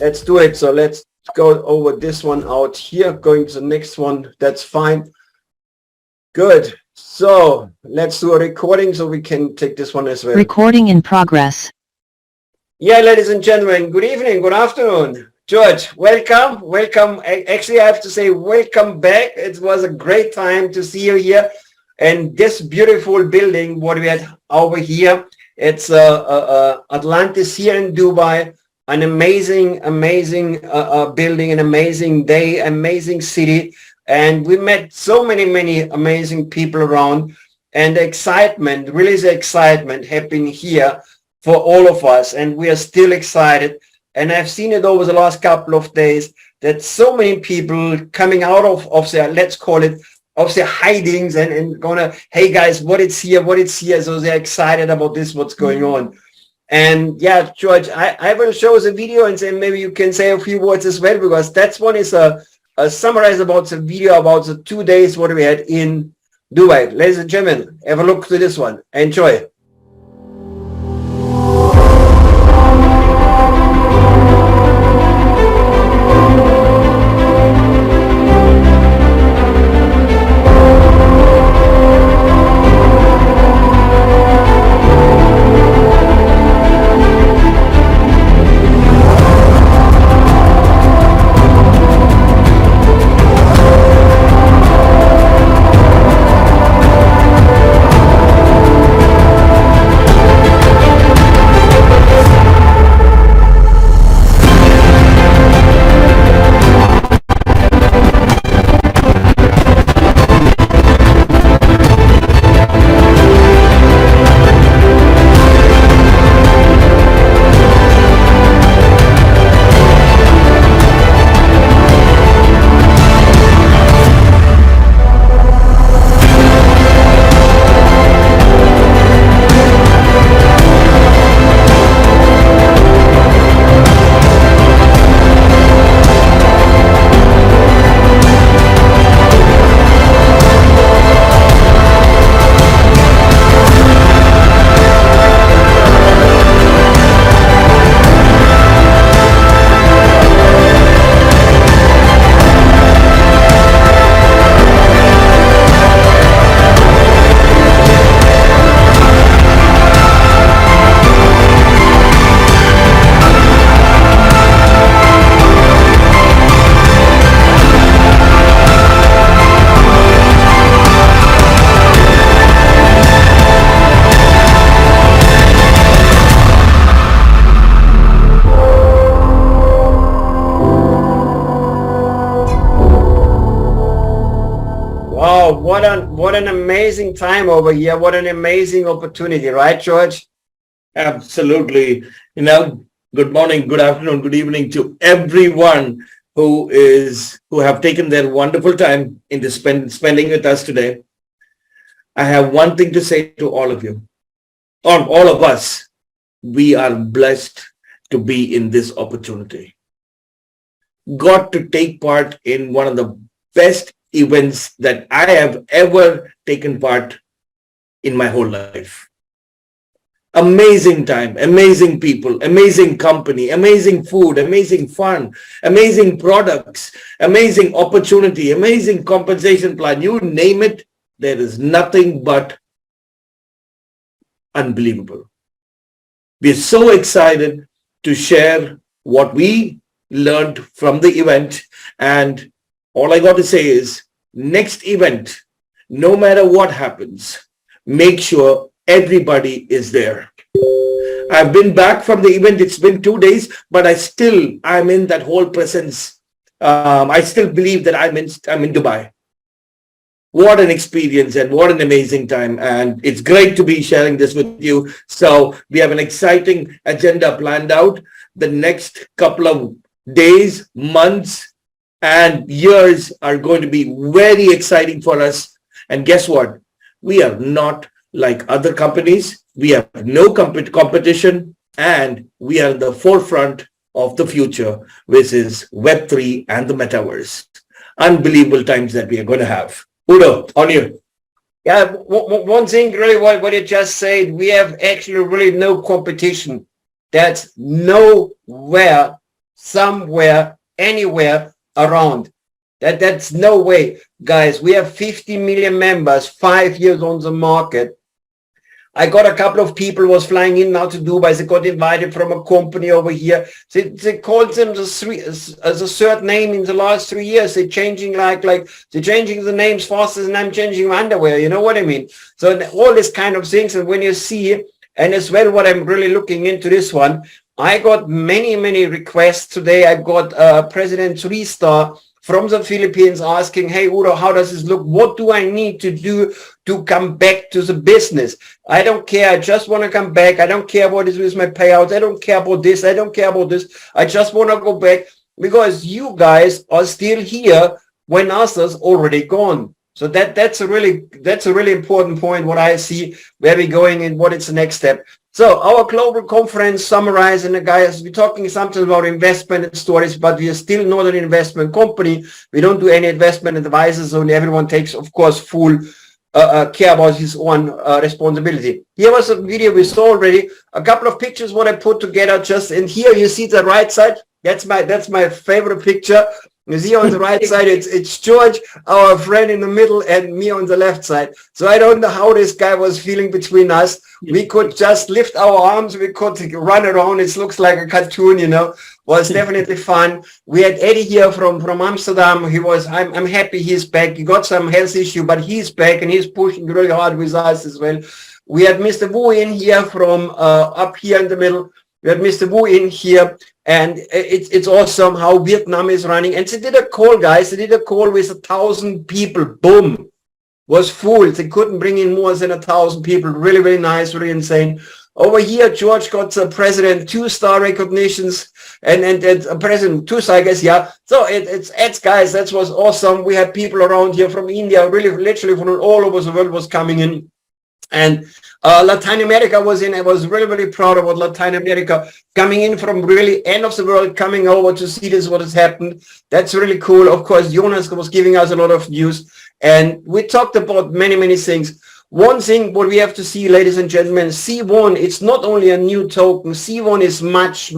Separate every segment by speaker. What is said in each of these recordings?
Speaker 1: Let's do it. So let's go over this one out here. Going to the next one. That's fine. Good. So let's do a recording so we can take this one as well.
Speaker 2: Recording in progress.
Speaker 1: Yeah, ladies and gentlemen, good evening, good afternoon. George, welcome, welcome. Actually, I have to say welcome back. It was a great time to see you here. And this beautiful building, what we had over here, it's Atlantis here in Dubai. An amazing, amazing building, an amazing day, amazing city. And we met so many amazing people around. And the excitement, really the excitement happening here for all of us. And we are still excited. And I've seen it over the last couple of days that so many people coming out of their, let's call it, of their hidings and gonna, hey guys, what it's here. So they're excited about this, what's going on. And yeah, George, I will show the video and then maybe you can say a few words as well, because that's one is a summarize about the video about the 2 days what we had in Dubai. Ladies and gentlemen, have a look to this one. Enjoy. Wow, what an amazing time over here. What an amazing opportunity, right, George?
Speaker 3: Absolutely. Good morning, good afternoon, good evening to everyone who have taken their wonderful time into spending with us today. I have one thing to say to all of you, or all of us. We are blessed to be in this opportunity. Got to take part in one of the best events that I have ever taken part in my whole life. Amazing time, amazing people, amazing company, amazing food, amazing fun, amazing products, amazing opportunity, amazing compensation plan. You name it, there is nothing but unbelievable. We are so excited to share what we learned from the event, and all I got to say is, next event, no matter what happens, make sure everybody is there. I've been back from the event. It's been 2 days, but I'm in that whole presence. I still believe that I'm in Dubai. What an experience and what an amazing time. And it's great to be sharing this with you. So we have an exciting agenda planned out. The next couple of days, months, and years are going to be very exciting for us. And guess what? We are not like other companies. We have no competition, and we are in the forefront of the future, which is Web3 and the metaverse. Unbelievable times that we are going to have. Udo, on you.
Speaker 1: Yeah, one thing really what you just said, we have actually really no competition. That's nowhere somewhere, anywhere around. That's no way, guys. We have 50 million members, 5 years on the market. I got a couple of people was flying in now to Dubai. They got invited from a company over here. They called them as a third name in the last 3 years. They're changing like they're changing the names faster than I'm changing my underwear. You know what I mean? So all these kind of things. And when you see, and as well, what I'm really looking into this one, I got many requests today. I got President 3-star from the Philippines asking, hey, Udo, how does this look? What do I need to do to come back to the business? I don't care. I just want to come back. I don't care what is with my payouts. I don't care about this. I don't care about this. I just want to go back because you guys are still here when others already gone. So that's a really important point, what I see, where we're going and what is the next step. So our global conference summarizing, the guys, we're talking something about investment and stories, but we are still not an investment company. We don't do any investment advices, only everyone takes, of course, full care about his own responsibility. Here was a video we saw already, a couple of pictures what I put together just, and here you see the right side. That's my favorite picture. You see on the right side, it's George, our friend in the middle, and me on the left side. So I don't know how this guy was feeling between us. We could just lift our arms. We could run around. It looks like a cartoon, you know. Was definitely fun. We had Eddie here from Amsterdam. He was, I'm happy he's back. He got some health issue, but he's back and he's pushing really hard with us as well. We had Mr. Wu in here from up here in the middle. We had Mr. Wu in here. And it's awesome how Vietnam is running. And they did a call, guys. They did a call with 1,000 people. Boom. Was full. They couldn't bring in more than 1,000 people. Really, really nice. Really insane. Over here, George got the president 2-star recognitions. And president 2-star, I guess, yeah. So it's guys, that was awesome. We had people around here from India, really, literally from all over the world was coming in. And Latin America was in. I was really, really proud about Latin America coming in from really end of the world, coming over to see this, what has happened. That's really cool. Of course, Jonas was giving us a lot of news. And we talked about many things. One thing, what we have to see, ladies and gentlemen, C1, it's not only a new token. C1 is much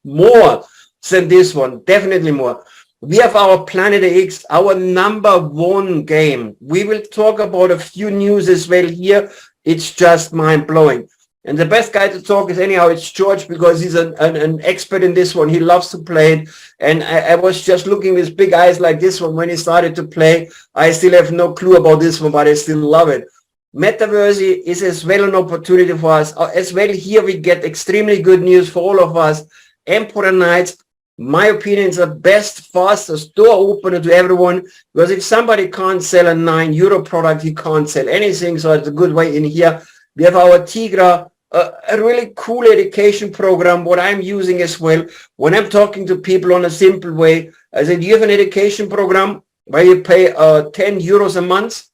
Speaker 1: more than this one. Definitely more. We have our Planet X, our #1 game. We will talk about a few news as well here. It's just mind-blowing. And the best guy to talk is anyhow, it's George, because he's an expert in this one. He loves to play it. And I was just looking with big eyes like this one when he started to play. I still have no clue about this one, but I still love it. Metaverse is as well an opportunity for us. As well here we get extremely good news for all of us. Emperor Knights, my opinion, is the best, fastest door opener to everyone, because if somebody can't sell a €9 product, he can't sell anything. So it's a good way in here. We have our Tigra, a really cool education program, what I'm using as well. When I'm talking to people on a simple way, I said, do you have an education program where you pay €10 a month?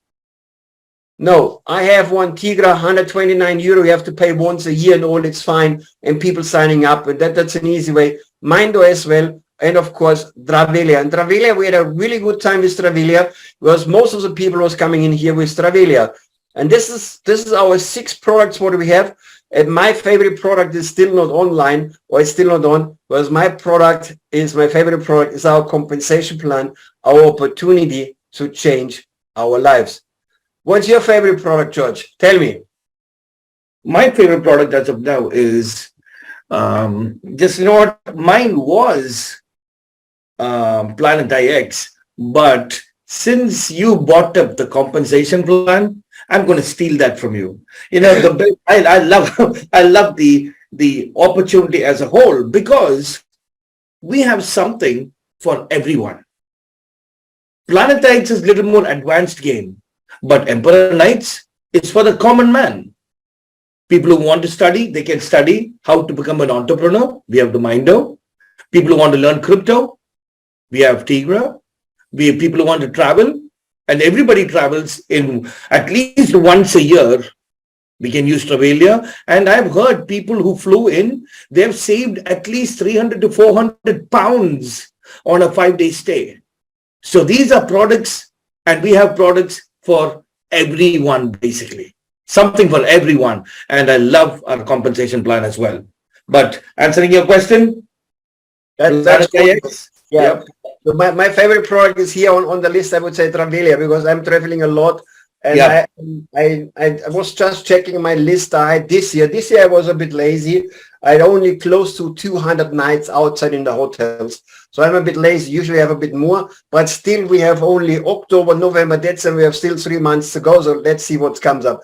Speaker 1: No, I have one Tigra, €129. You have to pay once a year and all, it's fine. And people signing up, and that's an easy way. Mindo as well, and of course Dravelia. And Dravelia, we had a really good time with Dravelia, because most of the people was coming in here with Dravelia. And this is our 6 products what we have. And my favorite product is still not online, or it's still not on, because my favorite product is our compensation plan, our opportunity to change our lives. What's your favorite product, George? Tell me.
Speaker 3: My favorite product as of now is just, you know what, mine was Planet IX, but since you bought up the compensation plan, I'm going to steal that from you. You know, I love the opportunity as a whole, because we have something for everyone. Planet IX is a little more advanced game, but Emperor Knights is for the common man. People who want to study, they can study how to become an entrepreneur. We have the Mindo. People who want to learn crypto, we have Tigra. We have people who want to travel, and everybody travels in at least once a year. We can use Travelia. And I've heard people who flew in, they've saved at least 300 to 400 pounds on a 5-day stay. So these are products, and we have products for everyone, basically. Something for everyone. And I love our compensation plan as well. But answering your question,
Speaker 1: That's cool.
Speaker 3: Kayak.
Speaker 1: Yeah.
Speaker 3: Yep.
Speaker 1: So my favorite product is here on the list. I would say Travelia, because I'm traveling a lot. And
Speaker 3: Yeah.
Speaker 1: I was just checking my list. This year I was a bit lazy. I had only close to 200 nights outside in the hotels. So I'm a bit lazy. Usually I have a bit more, but still we have only October, November, December. We have still 3 months to go. So let's see what comes up.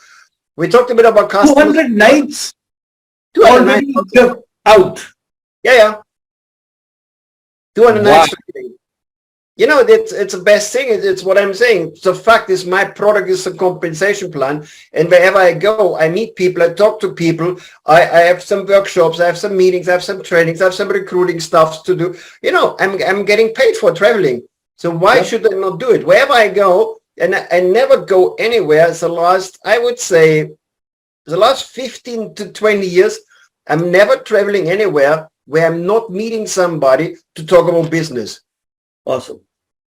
Speaker 1: We talked a bit about customers.
Speaker 3: 200 nights
Speaker 1: 200
Speaker 3: already
Speaker 1: nights.
Speaker 3: out.
Speaker 1: Yeah. 200
Speaker 3: Wow.
Speaker 1: nights. You know, it's the best thing. It's what I'm saying. The fact is, my product is a compensation plan. And wherever I go, I meet people, I talk to people. I have some workshops, I have some meetings, I have some trainings, I have some recruiting stuff to do. You know, I'm getting paid for traveling. So why should I not do it? Wherever I go, and I never go anywhere. I would say, the last 15 to 20 years, I'm never traveling anywhere where I'm not meeting somebody to talk about business.
Speaker 3: Awesome.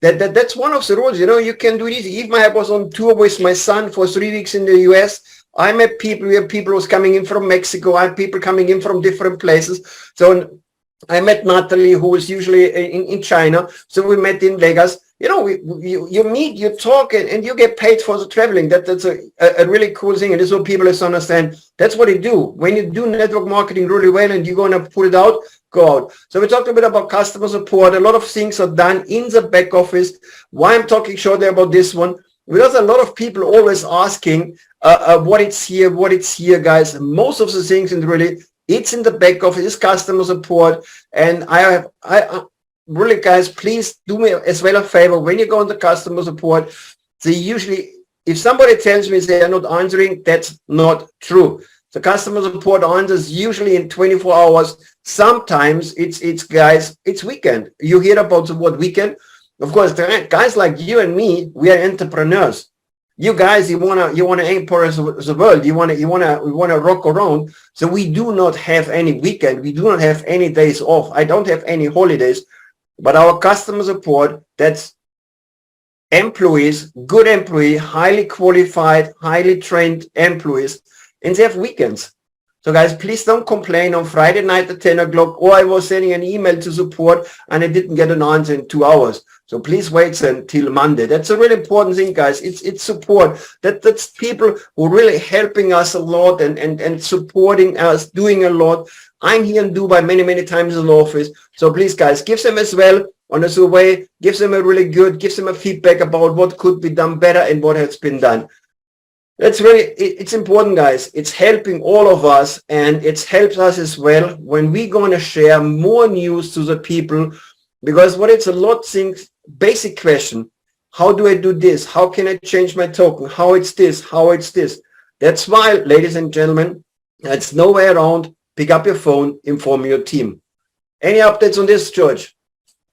Speaker 1: That's one of the rules. You know, you can do this. Even I was on tour with my son for 3 weeks in the US. I met people. We have people who's coming in from Mexico. I have people coming in from different places. So I met Natalie, who is usually in China. So we met in Vegas. You know, you meet, you talk, and you get paid for the traveling. That's a really cool thing. And this is what people have to understand. That's what they do. When you do network marketing really well and you're going to put it out, go out. So we talked a bit about customer support. A lot of things are done in the back office. Why I'm talking shortly about this one, because a lot of people always asking what it's here, guys. Most of the things, and really, it's in the back office, it's customer support. And I really, guys, please do me as well a favor. When you go on the customer support, they usually, if somebody tells me they are not answering, that's not true. The customer support answers usually in 24 hours. Sometimes it's guys, it's weekend. You hear about the word weekend. Of course, guys like you and me, we are entrepreneurs. You guys, you wanna empower the world. You wanna rock around. So we do not have any weekend. We do not have any days off. I don't have any holidays. But our customer support, that's employees, good employee, highly qualified, highly trained employees, and they have weekends. So guys, please don't complain on Friday night at 10 o'clock, or I was sending an email to support and I didn't get an answer in 2 hours. So please wait until Monday. That's a really important thing, guys. It's support. That's people who are really helping us a lot and supporting us, doing a lot. I'm here in Dubai many times in the office. So please, guys, give them as well on the survey, give them a feedback about what could be done better and what has been done. That's really, it's important, guys. It's helping all of us, and it helps us as well when we're going to share more news to the people, because what it's a lot of things, basic question, how do I do this? How can I change my token? How it's this? How it's this? That's why, ladies and gentlemen, it's no way around. Pick up your phone, inform your team. Any updates on this, George?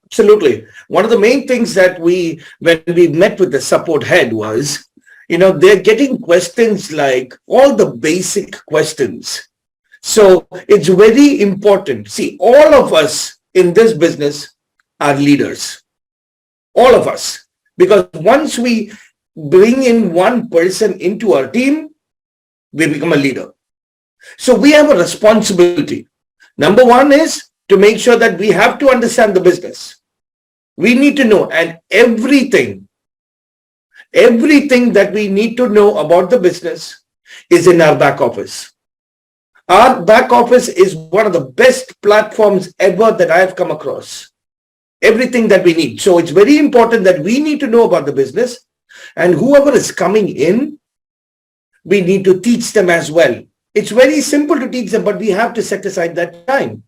Speaker 3: Absolutely. One of the main things that when we met with the support head was, you know, they're getting questions like all the basic questions. So it's very important. See, all of us in this business are leaders. All of us. Because once we bring in one person into our team, we become a leader. So we have a responsibility. Number one is to make sure that we have to understand the business. We need to know, and everything that we need to know about the business is in our back office. Our back office is one of the best platforms ever that I have come across. Everything that we need. So it's very important that we need to know about the business, and whoever is coming in, we need to teach them as well. It's very simple to teach them, but we have to set aside that time.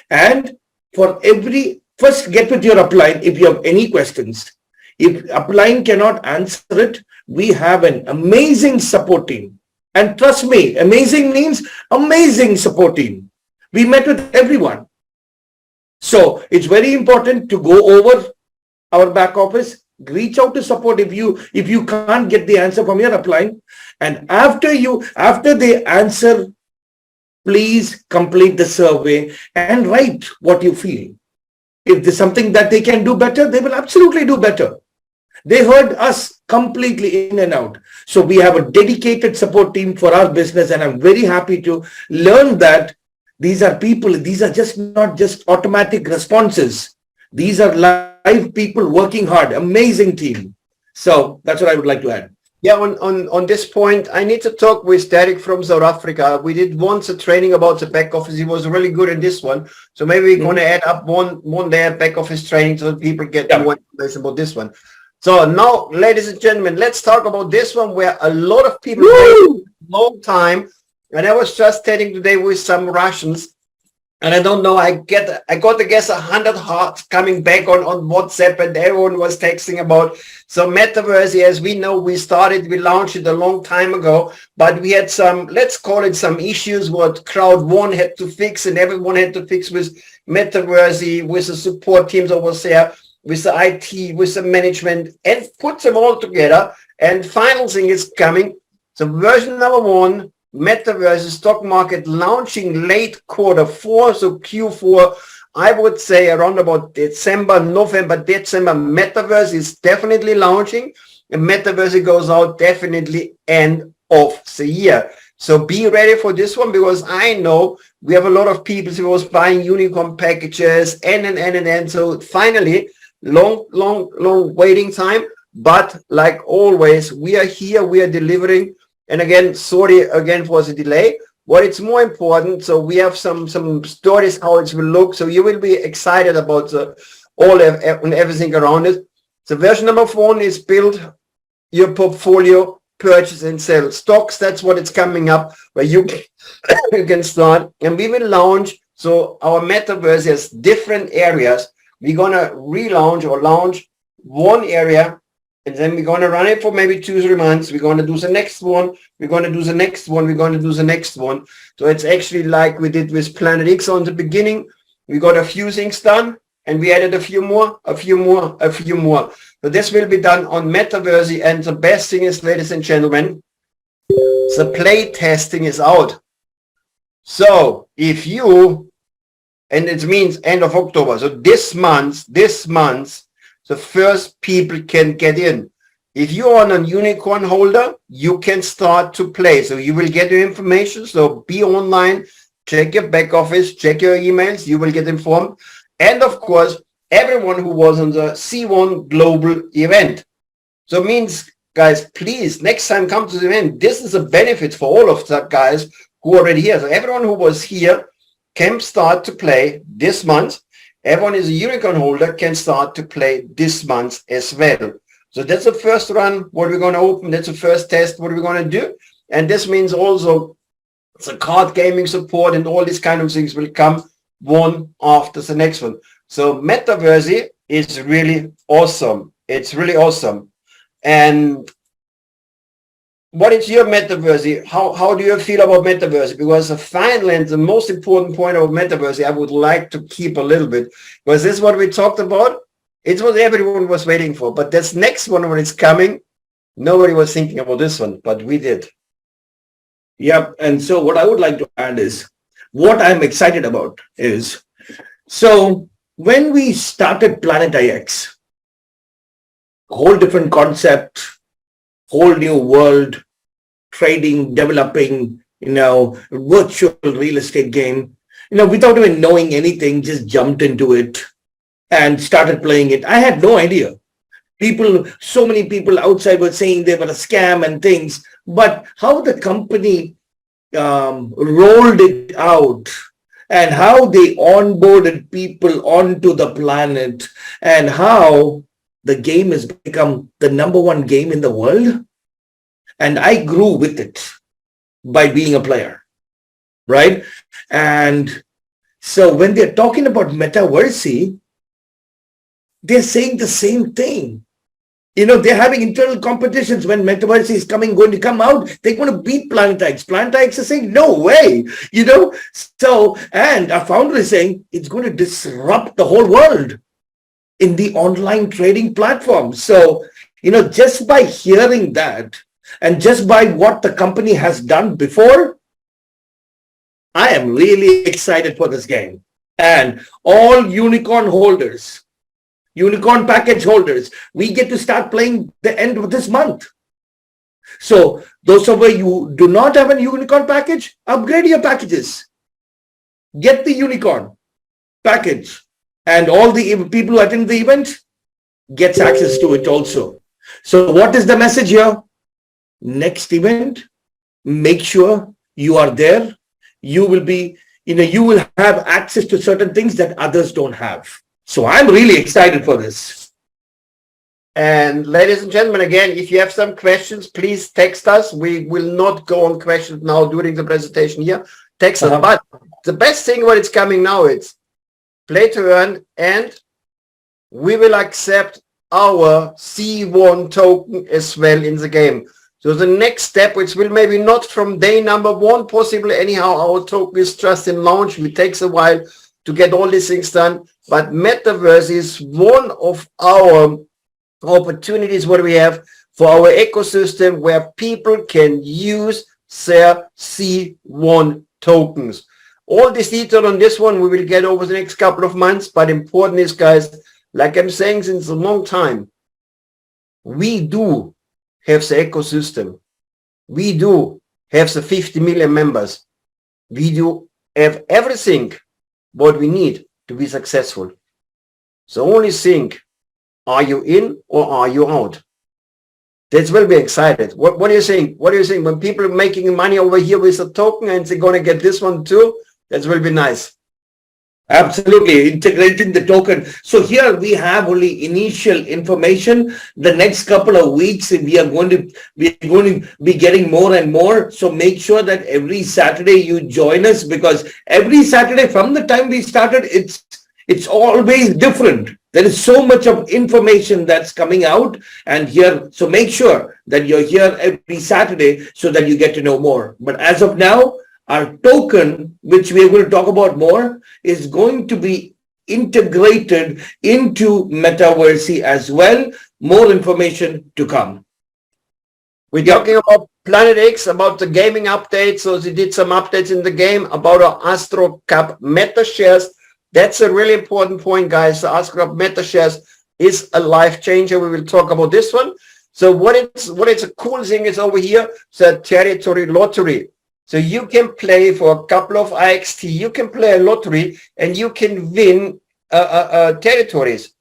Speaker 3: And first get with your upline if you have any questions. If upline cannot answer it, we have an amazing support team. And trust me, amazing means amazing support team. We met with everyone. So it's very important to go over our back office, reach out to support if you can't get the answer from your upline. And after they answer, please complete the survey and write what you feel. If there's something that they can do better, they will absolutely do better. They heard us completely in and out. So we have a dedicated support team for our business, and I'm very happy to learn that These are people, these are just not just automatic responses. These are live people working hard, amazing team. So that's what I would like to add.
Speaker 1: Yeah, on this point, I need to talk with Derek from South Africa. We did once a training about the back office. He was really good in this one. So maybe we're going to add up one day back office training so that people get more information about this one. So now, ladies and gentlemen, let's talk about this one where a lot of people wait a long time. And I was just chatting today with some Russians. And I don't know, I got to guess 100 hearts coming back on WhatsApp, and everyone was texting about. So Metaverse, as we know, we launched it a long time ago, but we had some, let's call it some issues what Crowd One had to fix, and everyone had to fix with Metaverse, with the support teams over there, with the IT, with the management, and put them all together. And final thing is coming. So version number 1, Metaverse stock market launching late Q4, so Q4, I would say around about November, December, Metaverse is definitely launching, and Metaverse goes out definitely end of the year. So be ready for this one, because I know we have a lot of people who was buying unicorn packages and. So finally, long waiting time, but like always, we are here, we are delivering. And again, sorry again for the delay. What it's more important, so we have some stories how it will look. So you will be excited about everything around it. So version number 4 is build your portfolio, purchase and sell stocks. That's what it's coming up, where you can start. And we will launch. So our Metaverse has different areas. We're gonna relaunch or launch one area, and then we're going to run it for maybe 2-3 months. We're going to do the next one. We're going to do the next one. We're going to do the next one. So it's actually like we did with Planet X on the beginning. We got a few things done, and we added a few more. So this will be done on Metaverse. And the best thing is, ladies and gentlemen, the play testing is out. So if you, and it means end of October. So this month, the first people can get in. If you're on a unicorn holder, you can start to play. So you will get your information. So be online, check your back office, check your emails. You will get informed. And of course, everyone who was on the C1 global event. So it means, guys, please, next time come to the event. This is a benefit for all of the guys who are already here. So everyone who was here can start to play this month. Everyone is a unicorn holder can start to play this month as well. So that's the first run, what we're going to open. That's the first test, what we're going to do. And this means also the card gaming support and all these kind of things will come one after the next one. So Metaverse is really awesome. It's really awesome. And what is your Metaverse? How do you feel about Metaverse? Because the final and the most important point of Metaverse, I would like to keep a little bit, because this is what we talked about. It's what everyone was waiting for. But this next one, when it's coming, nobody was thinking about this one, but we did.
Speaker 3: Yep. And so what I would like to add is, what I'm excited about is, so when we started Planet IX, whole different concept, whole new world, trading, developing, virtual real estate game, without even knowing anything, just jumped into it and started playing it. I had no idea. So many people outside were saying they were a scam and things, but how the company rolled it out and how they onboarded people onto the planet and how the game has become the #1 game in the world. And I grew with it by being a player, right? And so when they're talking about Metaverse, they're saying the same thing. They're having internal competitions when Metaverse is going to come out. They're going to beat Planet X. Planet X is saying, no way, So, and our founder is saying it's going to disrupt the whole world in the online trading platform. So, just by hearing that and just by what the company has done before, I am really excited for this game. And all unicorn holders, unicorn package holders, we get to start playing the end of this month. So those of you who do not have a unicorn package, upgrade your packages. get the unicorn package, and all the people who attend the event gets access to it also. So what is the message here? Next event, make sure you are there. You will be, you will have access to certain things that others don't have. So I'm really excited for this.
Speaker 1: And ladies and gentlemen, again, if you have some questions, please text us. We will not go on questions now during the presentation here. Text us. But the best thing what is coming now is play to earn, and we will accept our C1 token as well in the game. So the next step, which will maybe not from day number one, possibly anyhow, our token is just in launch. It takes a while to get all these things done. But Metaverse is one of our opportunities what we have for our ecosystem where people can use their C1 tokens. All this detail on this one we will get over the next couple of months, but important is, guys, like I'm saying since a long time, we do have the ecosystem. We do have the 50 million members. We do have everything what we need to be successful. So only think, are you in or are you out? That's will be excited. What do you think? What do you think? When people are making money over here with a token and they're going to get this one too, that will be nice.
Speaker 3: Absolutely, integrating the token. So here we have only initial information. The next couple of weeks we are going to be getting more and more. So make sure that every Saturday you join us, because every Saturday from the time we started, it's always different. There is so much of information that's coming out and here. So make sure that you're here every Saturday so that you get to know more. But as of now, our token, which we are going to talk about more, is going to be integrated into Metaverse as well. More information to come.
Speaker 1: We're talking about Planet X, about the gaming updates. So they did some updates in the game about our Astro Cup Meta shares. That's a really important point, guys. The Astro Cup Meta shares is a life changer. We will talk about this one. So what it's a cool thing is over here, the territory lottery. So you can play for a couple of IXT, you can play a lottery and you can win territories.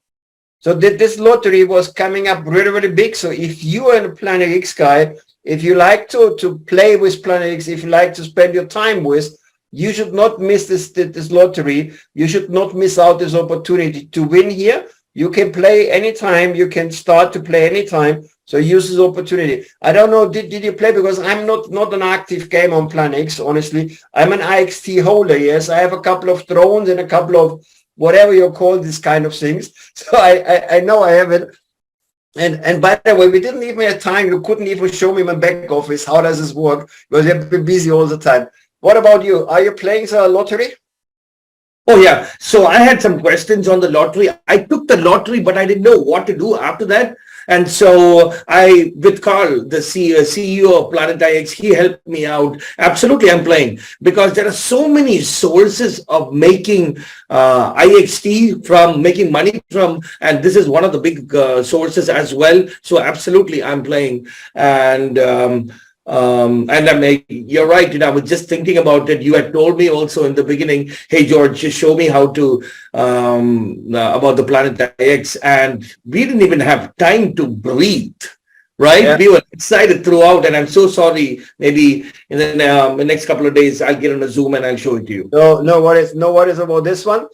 Speaker 1: So this lottery was coming up really, really big. So if you are a Planet X guy, if you like to play with Planet X, if you like to spend your time with, you should not miss this lottery. You should not miss out this opportunity to win here. You can play anytime. You can start to play anytime. So use this opportunity. I don't know, did you play? Because I'm not an active game on Planet X, honestly. I'm an IXT holder, yes. I have a couple of drones and a couple of whatever you call these kind of things. So I know I have it. And by the way, we didn't even have time. You couldn't even show me my back office. How does this work? Because you've been busy all the time. What about you? Are you playing the lottery?
Speaker 3: Oh, yeah. So I had some questions on the lottery. I took the lottery, but I didn't know what to do after that. And so with Carl, the CEO of Planet IX, he helped me out. Absolutely, I'm playing because there are so many sources of making IXT from making money from, and this is one of the big sources as well. So absolutely, I'm playing. And I mean, you're right. I was just thinking about it. You had told me also in the beginning, hey, George, just show me how to, about the Planet X. And we didn't even have time to breathe, right? Yeah. We were excited throughout. And I'm so sorry. Maybe in the next couple of days, I'll get on a Zoom and I'll show it to you.
Speaker 1: No worries about this one.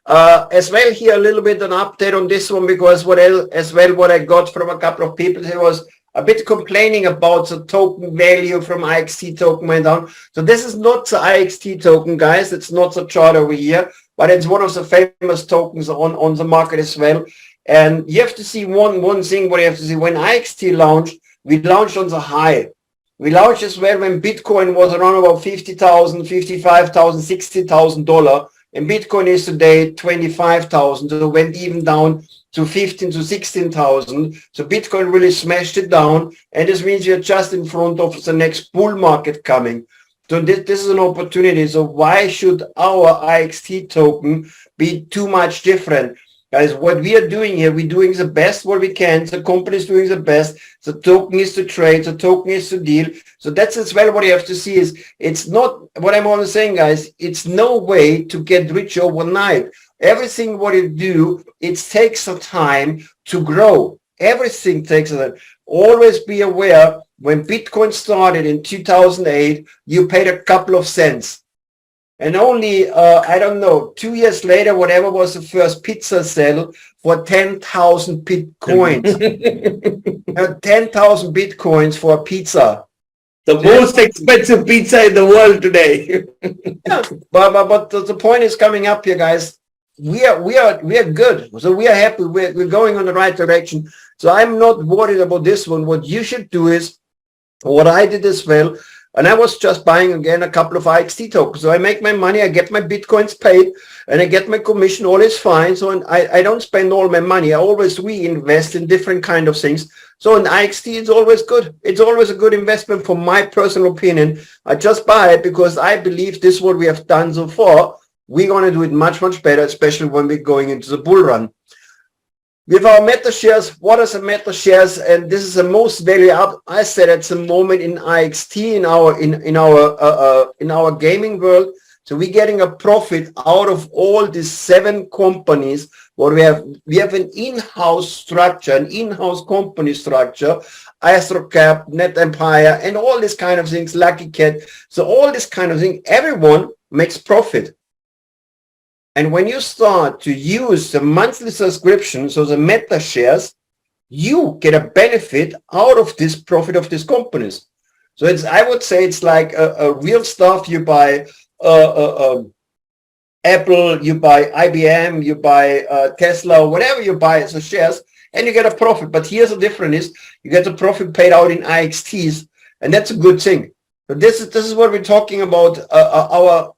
Speaker 1: As well here, a little bit an update on this one, because what I got from a couple of people, it was a bit complaining about the token value from IXT token went down. So this is not the IXT token, guys. It's not the chart over here, but it's one of the famous tokens on the market as well. And you have to see one thing, what you have to see. When IXT launched, we launched on the high. We launched as well when Bitcoin was around about $50,000, $55,000, $60,000. And Bitcoin is today 25,000. So it went even down to 15 to 16,000. So Bitcoin really smashed it down. And this means you're just in front of the next bull market coming. So this is an opportunity. So why should our IXT token be too much different? Guys, what we are doing here, we're doing the best what we can. The company is doing the best. The token is to trade. The token is to deal. So that's as well what you have to see is it's not what I'm always saying, guys. It's no way to get rich overnight. Everything what you do, it takes some time to grow. Everything takes a time. Always be aware when Bitcoin started in 2008, you paid a couple of cents. And only, I don't know, 2 years later, whatever was the first pizza sale for 10,000 Bitcoins. 10,000 Bitcoins for a pizza.
Speaker 3: The most expensive pizza in the world today.
Speaker 1: Yeah, but the point is coming up here, guys. We are good. So we are happy. We're going on the right direction. So I'm not worried about this one. What you should do is what I did as well. And I was just buying again a couple of IXT tokens. So I make my money, I get my Bitcoins paid, and I get my commission, all is fine. So I don't spend all my money. I always reinvest in different kind of things. So in IXT, it's always good. It's always a good investment from my personal opinion. I just buy it because I believe this is what we have done so far. We're going to do it much, much better, especially when we're going into the bull run. With our meta shares, what are the meta shares? And this is the most value up I said at the moment in IXT in our gaming world. So we're getting a profit out of all these 7 companies. What we have an in-house structure, an in-house company structure, AstroCap, NetEmpire, and all these kind of things, Lucky Cat. So all this kind of thing, everyone makes profit. And when you start to use the monthly subscription, so the meta shares, you get a benefit out of this profit of these companies. So it's, I would say it's like a real stuff. You buy Apple, you buy IBM, you buy Tesla, whatever you buy as the shares, and you get a profit. But here's the difference is you get the profit paid out in IXTs, and that's a good thing. So this is what we're talking about, our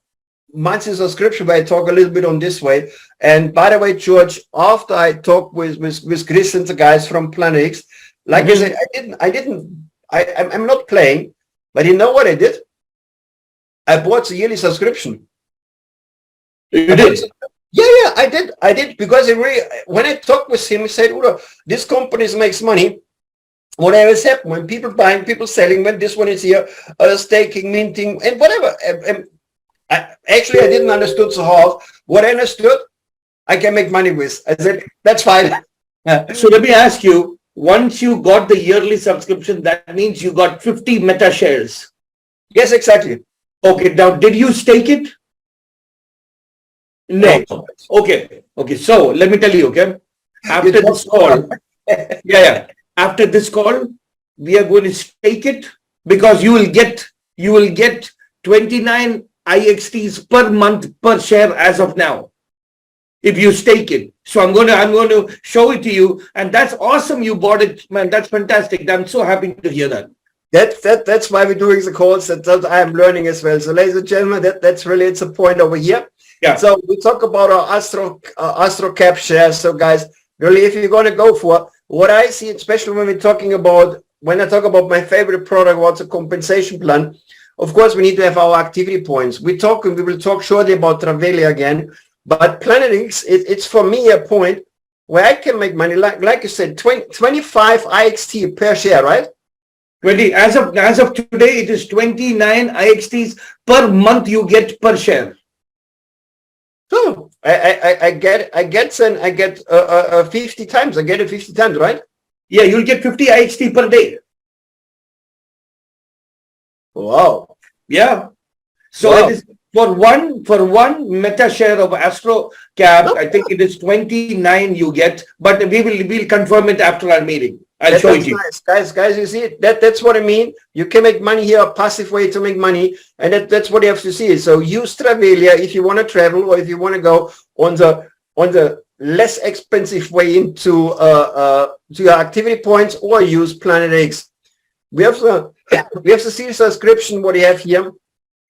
Speaker 1: monthly subscription, where I talk a little bit on this way. And by the way, George, after I talked with Chris and the guys from PlanetX, like I said, I'm not playing, but you know what I did? I bought the yearly subscription.
Speaker 3: You did?
Speaker 1: Yeah, I did because it really, when I talked with him, he said, Udo, this company makes money. Whatever is happening, when people buying, people selling, when this one is here, staking, minting, and whatever. Actually, I didn't understood so hard. What I understood, I can make money with. I said, that's fine.
Speaker 3: So let me ask you, once you got the yearly subscription, that means you got 50 meta shares.
Speaker 1: Yes, exactly.
Speaker 3: Okay, now did you stake it? No. Okay. So let me tell you, okay? After this call, after this call, we are going to stake it because you will get 29 IXTs per month per share as of now, if you stake it. So I'm going to show it to you, and that's awesome. You bought it, man. That's fantastic. I'm so happy to hear that.
Speaker 1: That's why we're doing the calls. That I'm learning as well. So, ladies and gentlemen, that's really it's a point over here. Yeah. So we talk about our AstroCap shares. So, guys, really, if you're going to go for what I see, especially when I talk about my favorite product, what's a compensation plan. Of course, we need to have our activity points. We will talk shortly about Travelia again, but PlanetX, it's for me a point where I can make money. Like you said, 25 IXT per share, right?
Speaker 3: 20 as of today, it is 29 IXTs per month you get per share.
Speaker 1: So I get 50 times. I get it 50 times, right?
Speaker 3: Yeah, you'll get 50 IXT per day.
Speaker 1: Wow.
Speaker 3: Yeah. So it is for one meta share of AstroCap, I think it is 29 you get, but we'll confirm it after our meeting. I'll show you.
Speaker 1: Nice. Guys, you see that's what I mean. You can make money here, a passive way to make money, and that's what you have to see. So use Travelia if you want to travel, or if you want to go on the less expensive way into to your activity points, or use PlanetX. We have the series subscription, what you have here.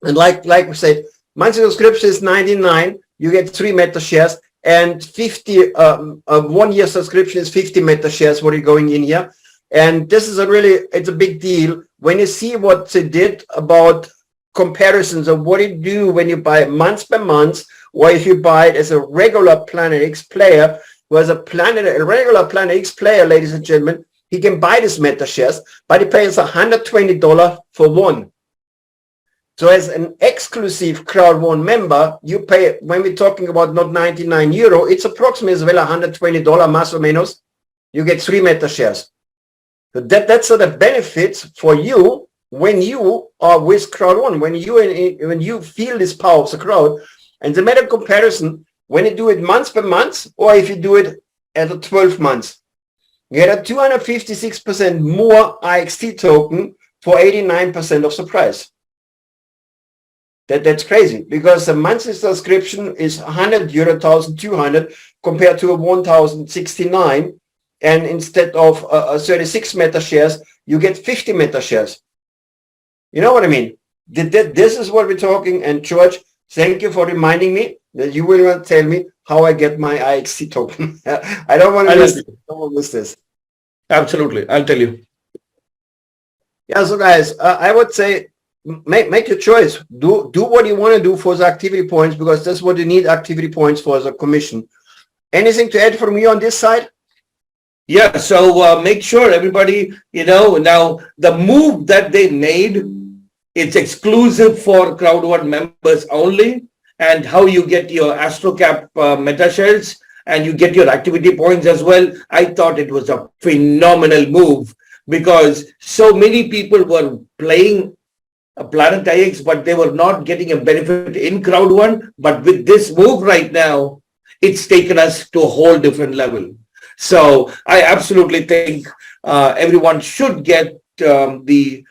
Speaker 1: And like we said, monthly subscription is 99. You get 3 meta shares, and 50 1 year subscription is 50 meta shares, what are going in here. And this is it's a big deal when you see what they did about comparisons of what you do when you buy month by month, or if you buy it as a regular PlanetX player. who has a regular Planet X player, ladies and gentlemen, he can buy this Meta shares, but he pays $120 for one. So as an exclusive Crowd1 member, you pay, when we're talking about not 99 euro, it's approximately as well $120 más o menos. You get 3 Meta shares. So that's sort of benefits for you when you are with Crowd1, when you feel this power of the crowd. And the meta comparison, when you do it month per month, or if you do it at the 12 months, you get a 256% more IXT token for 89% of the price. That's crazy, because the monthly subscription is 100 euro, 1,200 compared to a 1,069. And instead of 36 Meta shares, you get 50 Meta shares. You know what I mean? This is what we're talking. And George, thank you for reminding me that you will not tell me how I get my IXT token. I don't want to miss this.
Speaker 3: Absolutely. I'll tell you.
Speaker 1: Yeah, so guys, I would say make your choice. Do what you want to do for the activity points, because that's what you need activity points for as a commission. Anything to add from you on this side?
Speaker 3: Yeah, so make sure everybody, now the move that they made, it's exclusive for Crowd1 members only, and how you get your AstroCap Meta shares and you get your activity points as well. I thought it was a phenomenal move, because so many people were playing Planet IX, but they were not getting a benefit in Crowd1. But with this move right now, it's taken us to a whole different level. So I absolutely think everyone should get the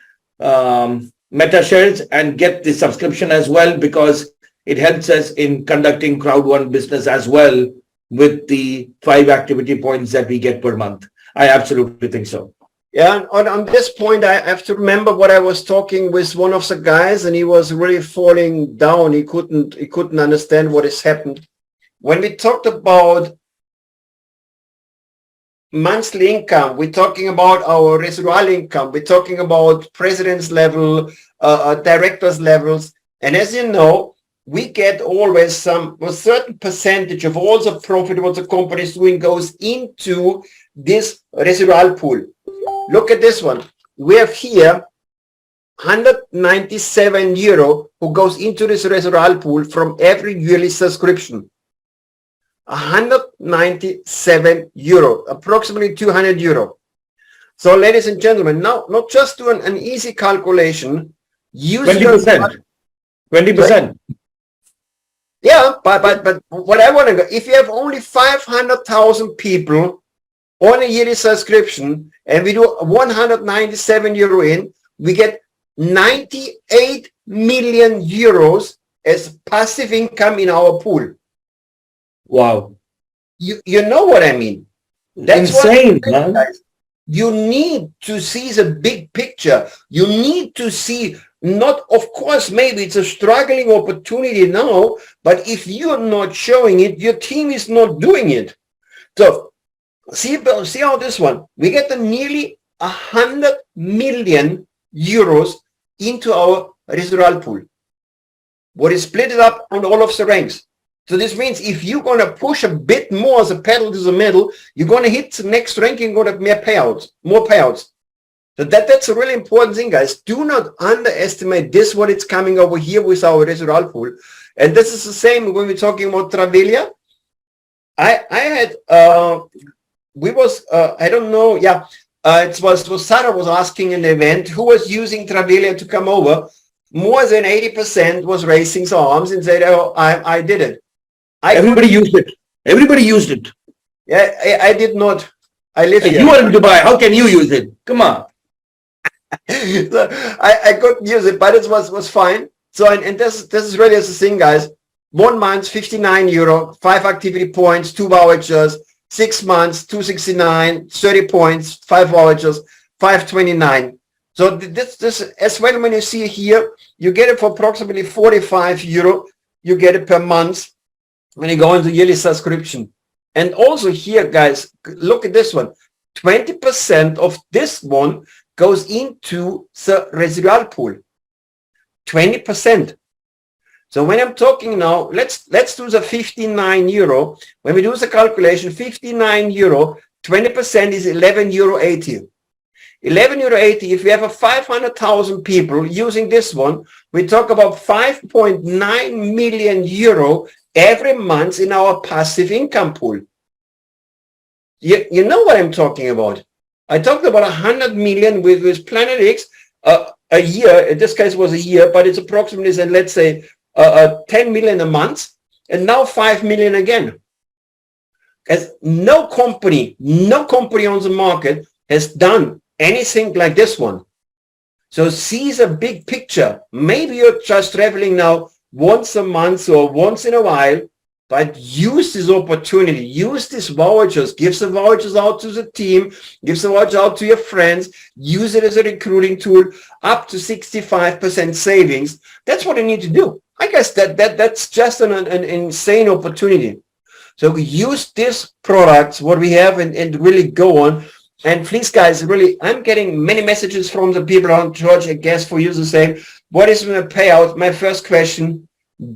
Speaker 3: Meta shares and get the subscription as well, because it helps us in conducting Crowd1 business as well with the 5 activity points that we get per month. I absolutely think so.
Speaker 1: Yeah, on this point, I have to remember what I was talking with one of the guys, and he was really falling down. He couldn't understand what has happened. When we talked about monthly income, we're talking about our residual income, we're talking about president's level, directors levels, and as you know, we get always a certain percentage of all the profit what the company is doing goes into this residual pool. Look at this one. We have here 197 euro who goes into this residual pool from every yearly subscription. 197 euro, approximately 200 euro. So ladies and gentlemen, now not just do an easy calculation, use
Speaker 3: 20%. 20%.
Speaker 1: Yeah, but what I want to go, if you have only 500,000 people on a yearly subscription and we do 197 euro in, we get 98 million euros as passive income in our pool.
Speaker 3: Wow.
Speaker 1: You know what I mean? That's
Speaker 3: insane, man.
Speaker 1: Guys. You need to see the big picture. You need to see, not, of course, maybe it's a struggling opportunity now, but if you're not showing it, your team is not doing it. So see how this one, we get nearly 100 million euros into our residual pool. What is split it up on all of the ranks. So this means if you're going to push a bit more as a pedal to the metal, you're going to hit the next rank, you're going to have more payouts. So that's a really important thing, guys. Do not underestimate this, what it's coming over here with our residual pool. And this is the same when we're talking about Travelia. I had, I don't know, it was Sarah was asking in the event who was using Travelia to come over. More than 80% was raising their arms and said, oh, I did it.
Speaker 3: Everybody used it. Everybody used it.
Speaker 1: Yeah, I did not. I live here.
Speaker 3: You are in Dubai. How can you use it? Come on.
Speaker 1: So I couldn't use it, but it was fine. So and this is really the thing, guys. 1 month, 59 euro, 5 activity points, 2 vouchers, 6 months, 269, 30 points, 5 vouchers, 529. So this as well, when you see here, you get it for approximately 45 euro. You get it per month when you go into yearly subscription. And also here, guys, look at this one. 20% of this one goes into the residual pool. 20%. So when I'm talking now, let's do the 59 euro. When we do the calculation, 59 euro, 20% is 11 euro 80. 11 euro 80, if we have a 500,000 people using this one, we talk about 5.9 million euro every month in our passive income pool. You know what I'm talking about. I talked about 100 million with Planet X a year. In this case was a year, but it's approximately, let's say, 10 million a month, and now 5 million again. As no company on the market has done anything like this one. So see the big picture. Maybe you're just traveling now once a month or once in a while, but use this opportunity, use these vouchers, give the vouchers out to the team, give the vouchers out to your friends, use it as a recruiting tool, up to 65% savings. That's what I need to do. I guess that's just an insane opportunity. So use these products, what we have, and really go on. And please, guys, really, I'm getting many messages from the people on George. I guess for you the same. What is my payout? My first question,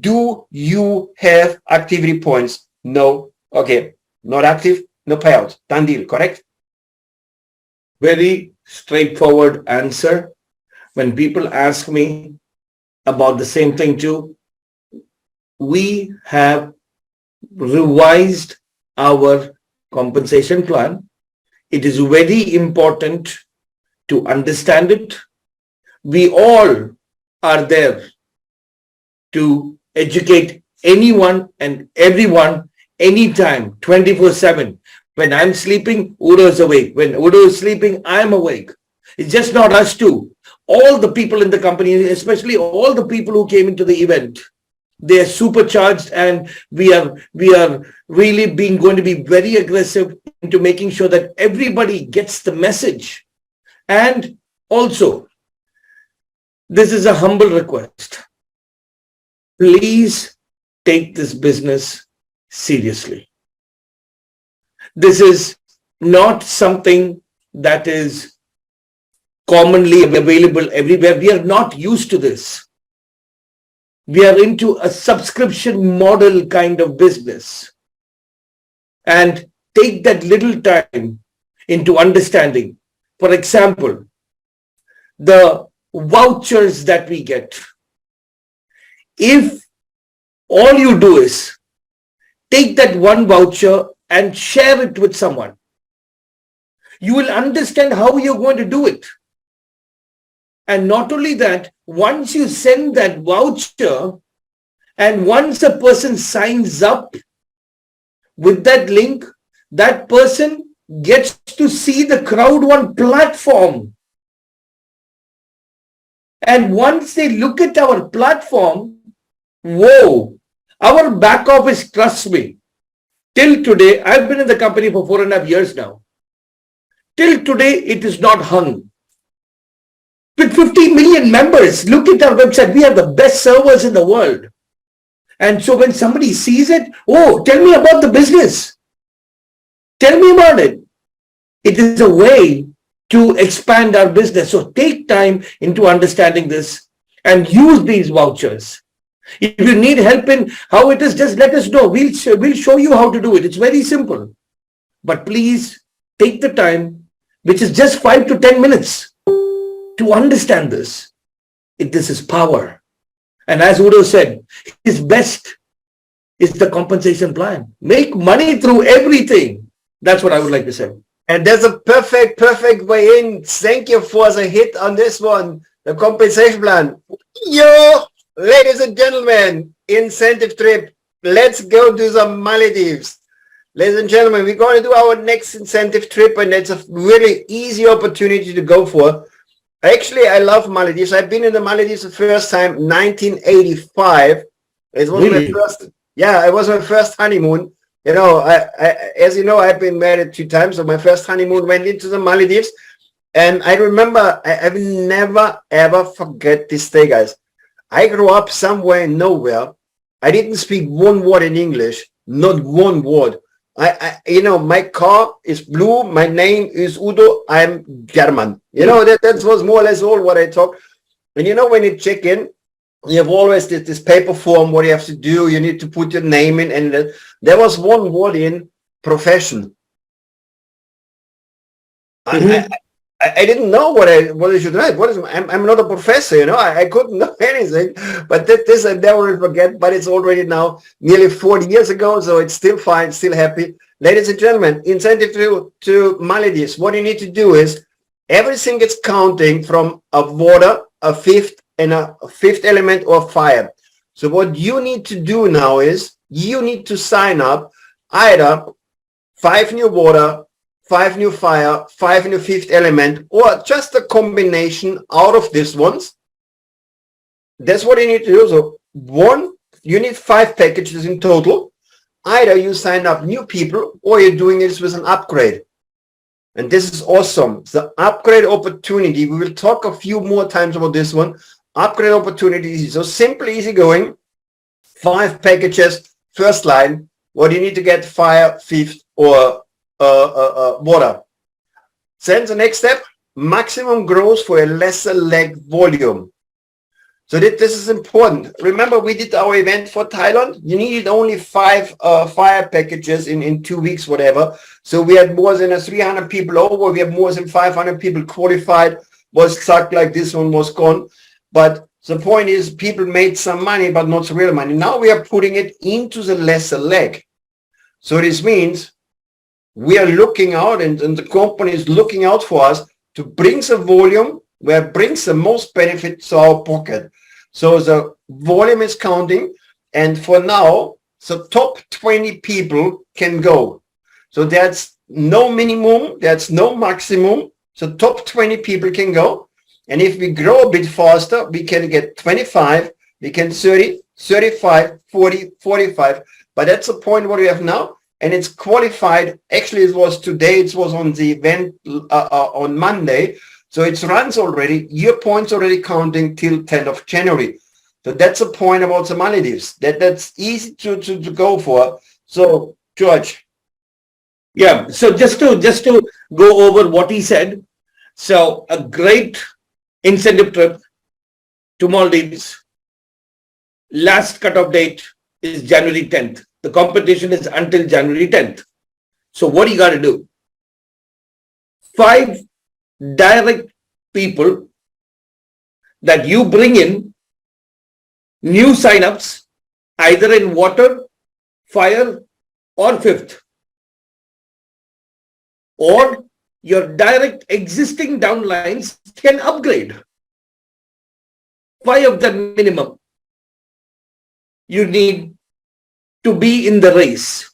Speaker 1: do you have activity points? No. Okay. Not active, no payout. Done deal, correct?
Speaker 3: Very straightforward answer. When people ask me about the same thing too, we have revised our compensation plan. It is very important to understand it. We all are there to educate anyone and everyone anytime, 24/7. When I'm sleeping, Udo is awake. When Udo is sleeping, I'm awake. It's just not us two. All the people in the company, especially all the people who came into the event, they are supercharged, and we are really going to be very aggressive into making sure that everybody gets the message. And also, this is a humble request. Please take this business seriously. This is not something that is commonly available everywhere. We are not used to this. We are into a subscription model kind of business. And take that little time into understanding. For example, the vouchers that we get. If all you do is take that one voucher and share it with someone, you will understand how you're going to do it. And not only that, once you send that voucher and once a person signs up with that link, that person gets to see the Crowd1 platform. And once they look at our platform, whoa, our back office, trust me, till today, I've been in the company for 4.5 years now. Till today, it is not hung. With 50 million members, look at our website. We have the best servers in the world. And so when somebody sees it, oh, tell me about the business. Tell me about it. It is a way to expand our business. So take time into understanding this and use these vouchers. If you need help in how it is, just let us know. We'll show you how to do it. It's very simple. But please take the time, which is just 5 to 10 minutes, to understand this. This is power. And as Udo said, his best is the compensation plan. Make money through everything. That's what I would like to say.
Speaker 1: And there's a perfect way in. Thank you for the hit on this one, the compensation plan. Yo, ladies and gentlemen, incentive trip. Let's go to the Maldives. Ladies and gentlemen, we're going to do our next incentive trip, and it's a really easy opportunity to go for. Actually, I love Maldives. I've been in the Maldives the first time, 1985. It was
Speaker 3: really?
Speaker 1: It was my first honeymoon. You know, as you know, I've been married 2 times. So my first honeymoon went into the Maldives. And I remember, I will never, ever forget this day, guys. I grew up somewhere in nowhere. I didn't speak one word in English, not one word. My car is blue. My name is Udo. I'm German. That was more or less all what I talk. And when you check in, you have always this paper form, what you have to do. You need to put your name in, and there was one word in profession. I didn't know what I should write. I'm not a professor, you know. I couldn't know anything. But this I never will forget. But it's already now nearly 40 years ago, so it's still fine, still happy. Ladies and gentlemen, incentive to Maldives. What you need to do is everything gets counting from a water, a fifth, and a fifth element or fire. So what you need to do now is you need to sign up either 5 new water, 5 new fire, 5 new fifth element, or just a combination out of these ones. That's what you need to do. So you need 5 packages in total. Either you sign up new people or you're doing this with an upgrade. And this is awesome. The upgrade opportunity, we will talk a few more times about this one. Upgrade opportunities, so simple, easy going. 5 packages, first line. What you need to get, fire, fifth, or water. Then the next step, maximum growth for a lesser leg volume. So this is important. Remember, we did our event for Thailand. You needed only 5 fire packages in 2 weeks, whatever. So we had more than 300 people over. We have more than 500 people qualified. Was stuck like this one was gone. But the point is, people made some money, but not real money. Now we are putting it into the lesser leg. So this means we are looking out, and the company is looking out for us to bring the volume where it brings the most benefit to our pocket. So the volume is counting, and for now, the top 20 people can go. So that's no minimum, that's no maximum. So top 20 people can go. And if we grow a bit faster, we can get 25, we can 30, 35, 40, 45. But that's the point what we have now. And it's qualified. Actually, it was today. It was on the event on Monday. So it runs already. Your points already counting till 10th of January. So that's the point about the Maldives. That's easy to go for. So, George.
Speaker 3: Yeah. So just to go over what he said. So a great incentive trip to Maldives. Last cutoff date is January 10th. The competition is until January 10th. So what you got to do? 5 direct people that you bring in, new signups, either in water, fire, or fifth. Or your direct existing downlines can upgrade. 5 of them minimum. You need to be in the race.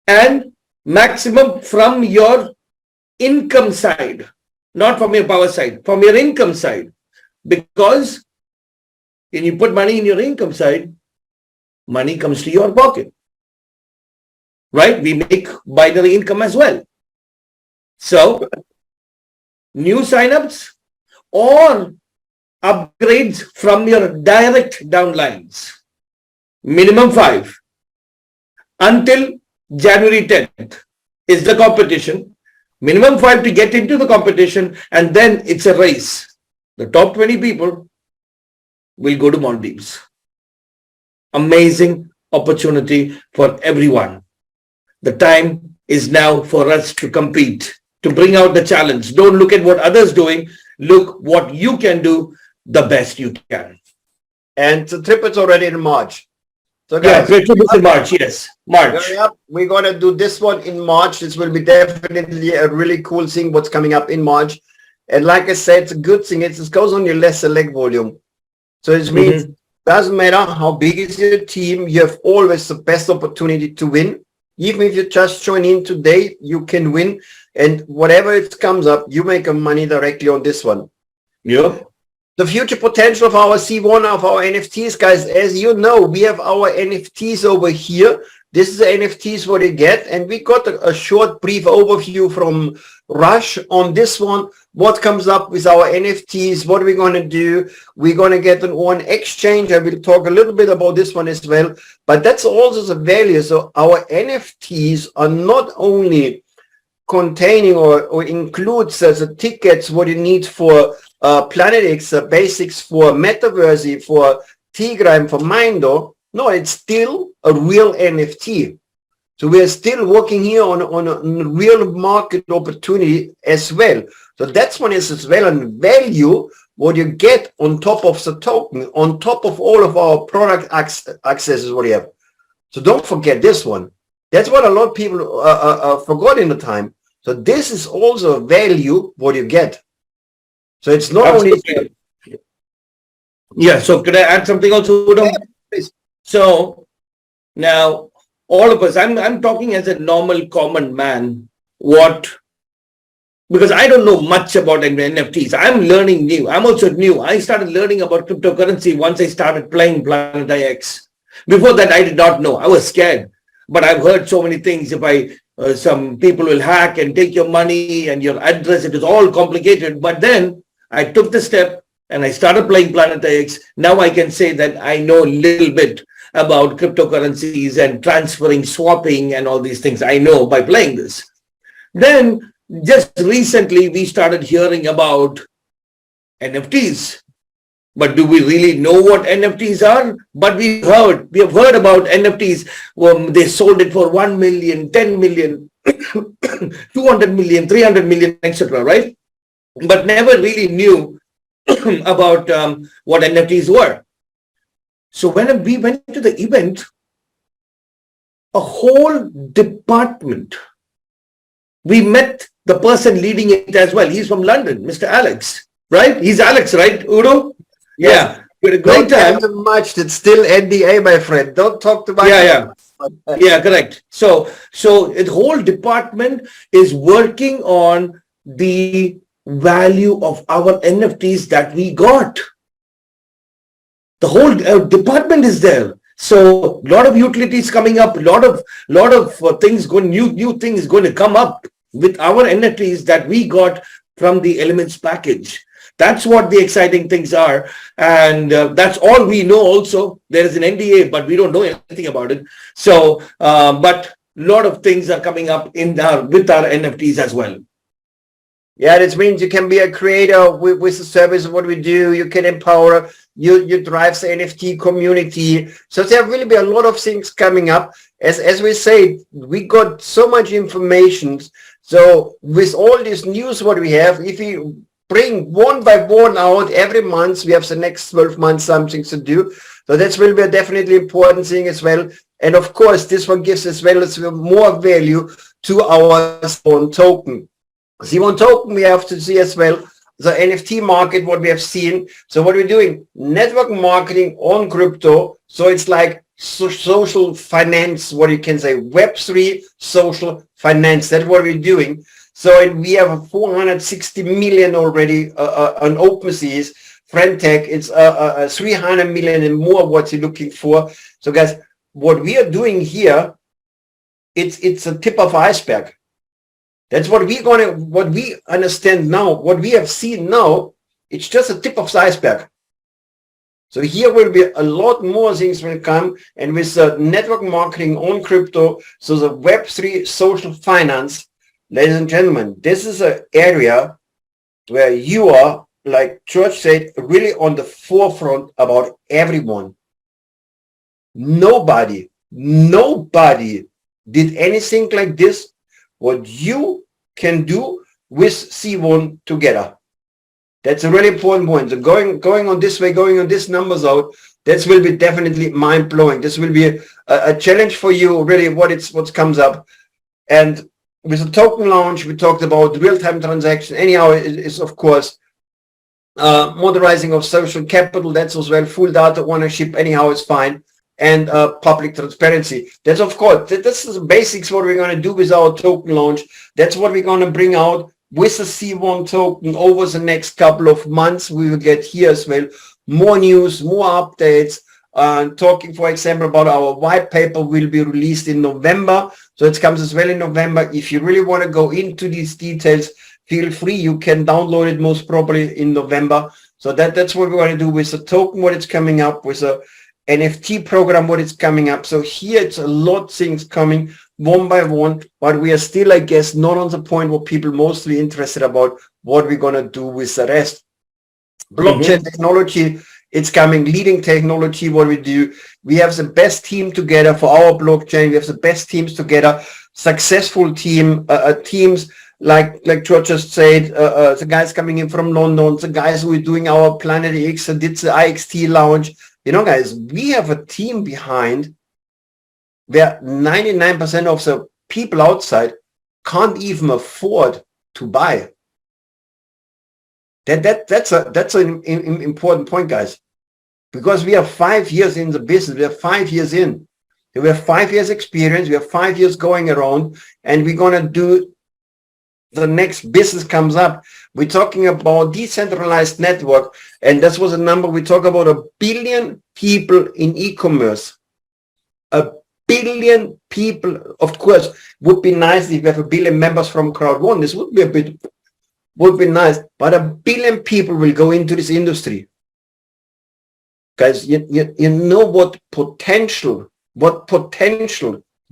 Speaker 3: And maximum from your income side, not from your power side, from your income side. Because when you put money in your income side, money comes to your pocket. Right? We make binary income as well. So, new signups or upgrades from your direct downlines. Minimum 5 until January 10th is the competition. Minimum 5 to get into the competition, and then it's a race. The top 20 people will go to Maldives. Amazing opportunity for everyone. The time is now for us to compete, to bring out the challenge. Don't look at what others doing. Look what you can do the best you can.
Speaker 1: And the trip is already in March. So
Speaker 3: guys,
Speaker 1: yeah,
Speaker 3: in March, yes. March.
Speaker 1: We're going to do this one in March. This will be definitely a really cool thing what's coming up in March. And like I said, it's a good thing. It goes on your lesser leg volume. So it means doesn't matter how big is your team, you have always the best opportunity to win. Even if you just join in today, you can win. And whatever it comes up, you make money directly on this one.
Speaker 3: Yeah.
Speaker 1: The future potential of our C1, of our NFTs, guys, as you know, we have our NFTs over here. This is the NFTs what you get. And we got a short, brief overview from Rush on this one. What comes up with our NFTs? What are we going to do? We're going to get an on exchange. I will talk a little bit about this one as well. But that's also the value. So our NFTs are not only containing or includes the tickets what you need for Planet X basics for Metaverse, for Tigra, and for Mindo. No, it's still a real NFT. So we are still working here on a real market opportunity as well. So that's one is as well a value what you get on top of the token, on top of all of our product accesses what you have. So don't forget this one. That's what a lot of people forgot in the time. So this is also a value what you get. So it's not
Speaker 3: Absolutely.
Speaker 1: only...
Speaker 3: Yeah, so could I add something also, Udo?
Speaker 1: Yeah, please.
Speaker 3: So now all of us, I'm talking as a normal common man, because I don't know much about NFTs. I'm learning new. I'm also new. I started learning about cryptocurrency once I started playing Planet X. Before that, I did not know. I was scared. But I've heard so many things. Some people will hack and take your money and your address. It is all complicated. But then I took the step and I started playing Planet X. Now I can say that I know a little bit about cryptocurrencies and transferring, swapping, and all these things. I know by playing this. Then just recently, we started hearing about NFTs. But do we really know what NFTs are? But we have heard about NFTs. They sold it for 1 million, 10 million, 200 million, 300 million, etc. Right? But never really knew about what NFTs were. So when we went to the event, a whole department, we met the person leading it as well. He's from London, Mr. Alex, right? He's Alex, right, Udo?
Speaker 1: Yes.
Speaker 3: Yeah. We had a great time.
Speaker 1: Don't too much. It's still NDA, my friend. Don't talk too much.
Speaker 3: Yeah, correct. So the whole department is working on the value of our NFTs that we got. The whole department is there. So a lot of utilities coming up, a lot of things going, new things going to come up with our NFTs that we got from the Elements package. That's what the exciting things are. And that's all we know also. There is an NDA, but we don't know anything about it. So, but a lot of things are coming up with our NFTs as well.
Speaker 1: Yeah, this means you can be a creator with the service of what we do. You can empower, you drive the NFT community. So there will be a lot of things coming up. As we say, we got so much information. So with all this news what we have, if we bring one by one out every month, we have the next 12 months something to do. So that will be a definitely important thing as well. And of course, this one gives as well as more value to our own token. C1 token, we have to see as well the NFT market, what we have seen. So what we're doing, network marketing on crypto. So it's like social finance, what you can say, Web3 social finance. That's what we're doing. So we have 460 million already on OpenSea. Friendtech, it's 300 million and more what you're looking for. So guys, what we are doing here, it's a tip of iceberg. That's what we understand now, what we have seen now, it's just a tip of the iceberg. So here will be a lot more things will come, and with the network marketing on crypto, so the Web3 social finance, ladies and gentlemen, this is an area where you are, like George said, really on the forefront about everyone. Nobody did anything like this. What you can do with C1 together. That's a really important point. So going on this way, going on these numbers out, this will be definitely mind-blowing. This will be a challenge for you, really, what comes up. And with the token launch, we talked about real-time transaction. Anyhow, it's of course modernizing of social capital. That's as well full data ownership. Anyhow, it's fine. And public transparency. That's of course, this is the basics what we're going to do with our token launch. That's what we're going to bring out with the C1 token over the next couple of months. We will get here as well more news, more updates. Talking, for example, about our white paper will be released in November. So it comes as well in November. If you really want to go into these details, feel free. You can download it most probably in November. So that's what we're going to do with the token, what it's coming up with a NFT program, what is coming up. So here it's a lot of things coming one by one, but we are still, I guess, not on the point where people mostly interested about what we're going to do with the rest. Blockchain technology, it's coming, leading technology, what we do. We have the best team together for our blockchain. We have the best teams together, successful teams like George just said, the guys coming in from London, the guys who are doing our Planet X and did the IXT launch. You know, guys, we have a team behind where 99% of the people outside can't even afford to buy. That's an important point, guys, because we are 5 years in the business. We are 5 years in. We have 5 years experience. We have 5 years going around, and we're going to do the next business comes up. We're talking about decentralized network, and this was a number. We talk about 1 billion people in e-commerce. 1 billion people. Of course, would be nice if we have 1 billion members from Crowd1. This would be nice, but 1 billion people will go into this industry. Guys, you know what potential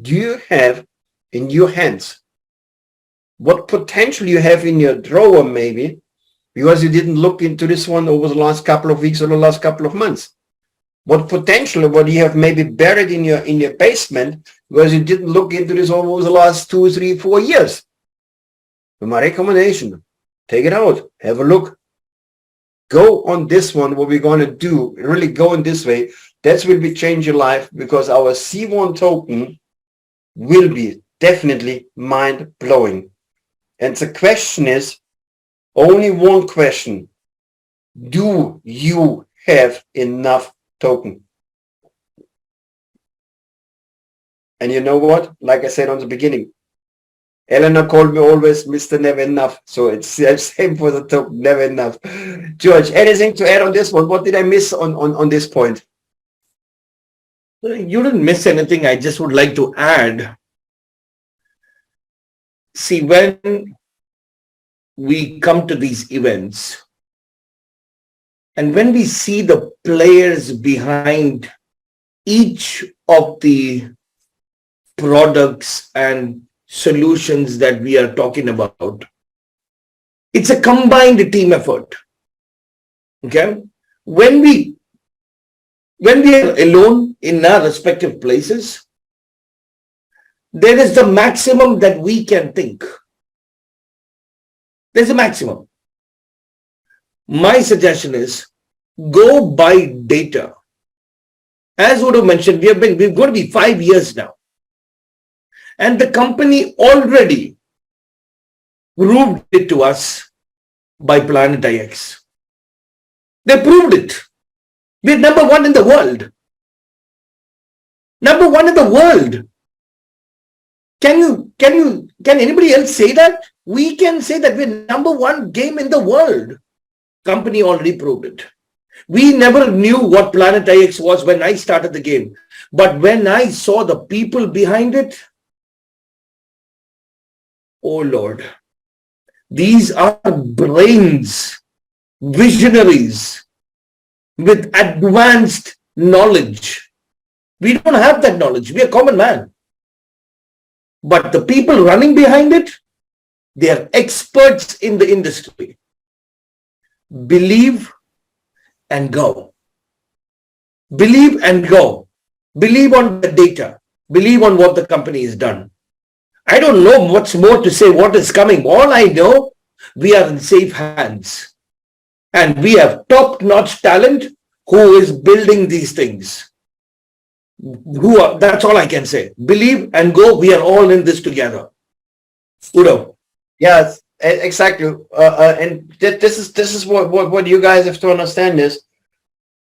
Speaker 1: do you have in your hands? What potential you have in your drawer, maybe, because you didn't look into this one over the last couple of weeks or the last couple of months. What potential, what you have maybe buried in your basement, because you didn't look into this over the last 2, 3, 4 years. So my recommendation, take it out, have a look. Go on this one, what we're going to do, really go in this way. That will be change your life, because our C1 token will be definitely mind-blowing. And the question is, only one question: do you have enough token? And you know what? Like I said on the beginning, Eleanor called me always Mr. Never Enough. So it's the same for the token, never enough. George, anything to add on this one? What did I miss on this point?
Speaker 3: You didn't miss anything. I just would like to add. See, when we come to these events and when we see the players behind each of the products and solutions that we are talking about, it's a combined team effort. Okay? When we are alone in our respective places, there is the maximum that we can think. There's a maximum. My suggestion is go buy data. As Udo mentioned, we're going to be 5 years now. And the company already proved it to us by Planet IX. They proved it. We're number 1 in the world. Number 1 in the world. Can anybody else say that? We can say that we're number 1 game in the world. Company already proved it. We never knew what Planet IX was when I started the game. But when I saw the people behind it, oh Lord, these are brains, visionaries with advanced knowledge. We don't have that knowledge. We are common man. But the people running behind it, they are experts in the industry. Believe and go. Believe and go. Believe on the data. Believe on what the company has done. I don't know what's more to say, what is coming. All I know, we are in safe hands. And we have top-notch talent who is building these things. That's all I can say. Believe and go. We are all in this together. Udo.
Speaker 1: Yes, exactly. And this is what you guys have to understand is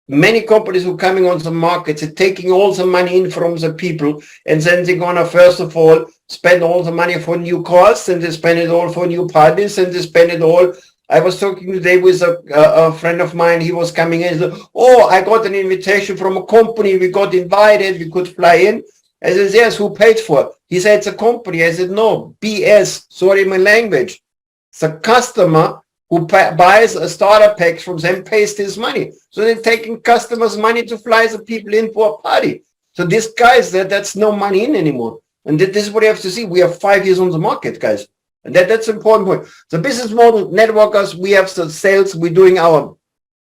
Speaker 1: many companies who are coming on the market are taking all the money in from the people, and then they're gonna first of all spend all the money for new cars, and they spend it all for new parties, and they spend it all. I was talking today with a friend of mine. He was coming in and said, oh, I got an invitation from a company. We got invited. We could fly in. I said, yes, who paid for it? He said, it's a company. I said, no, BS. Sorry, my language. It's a customer who buys a starter pack from them, pays his money. So they're taking customers' money to fly the people in for a party. So this guys, that's no money in anymore. And this is what you have to see. We have 5 years on the market, guys. And that's an important point. The business model, networkers, we have the sales, we're doing our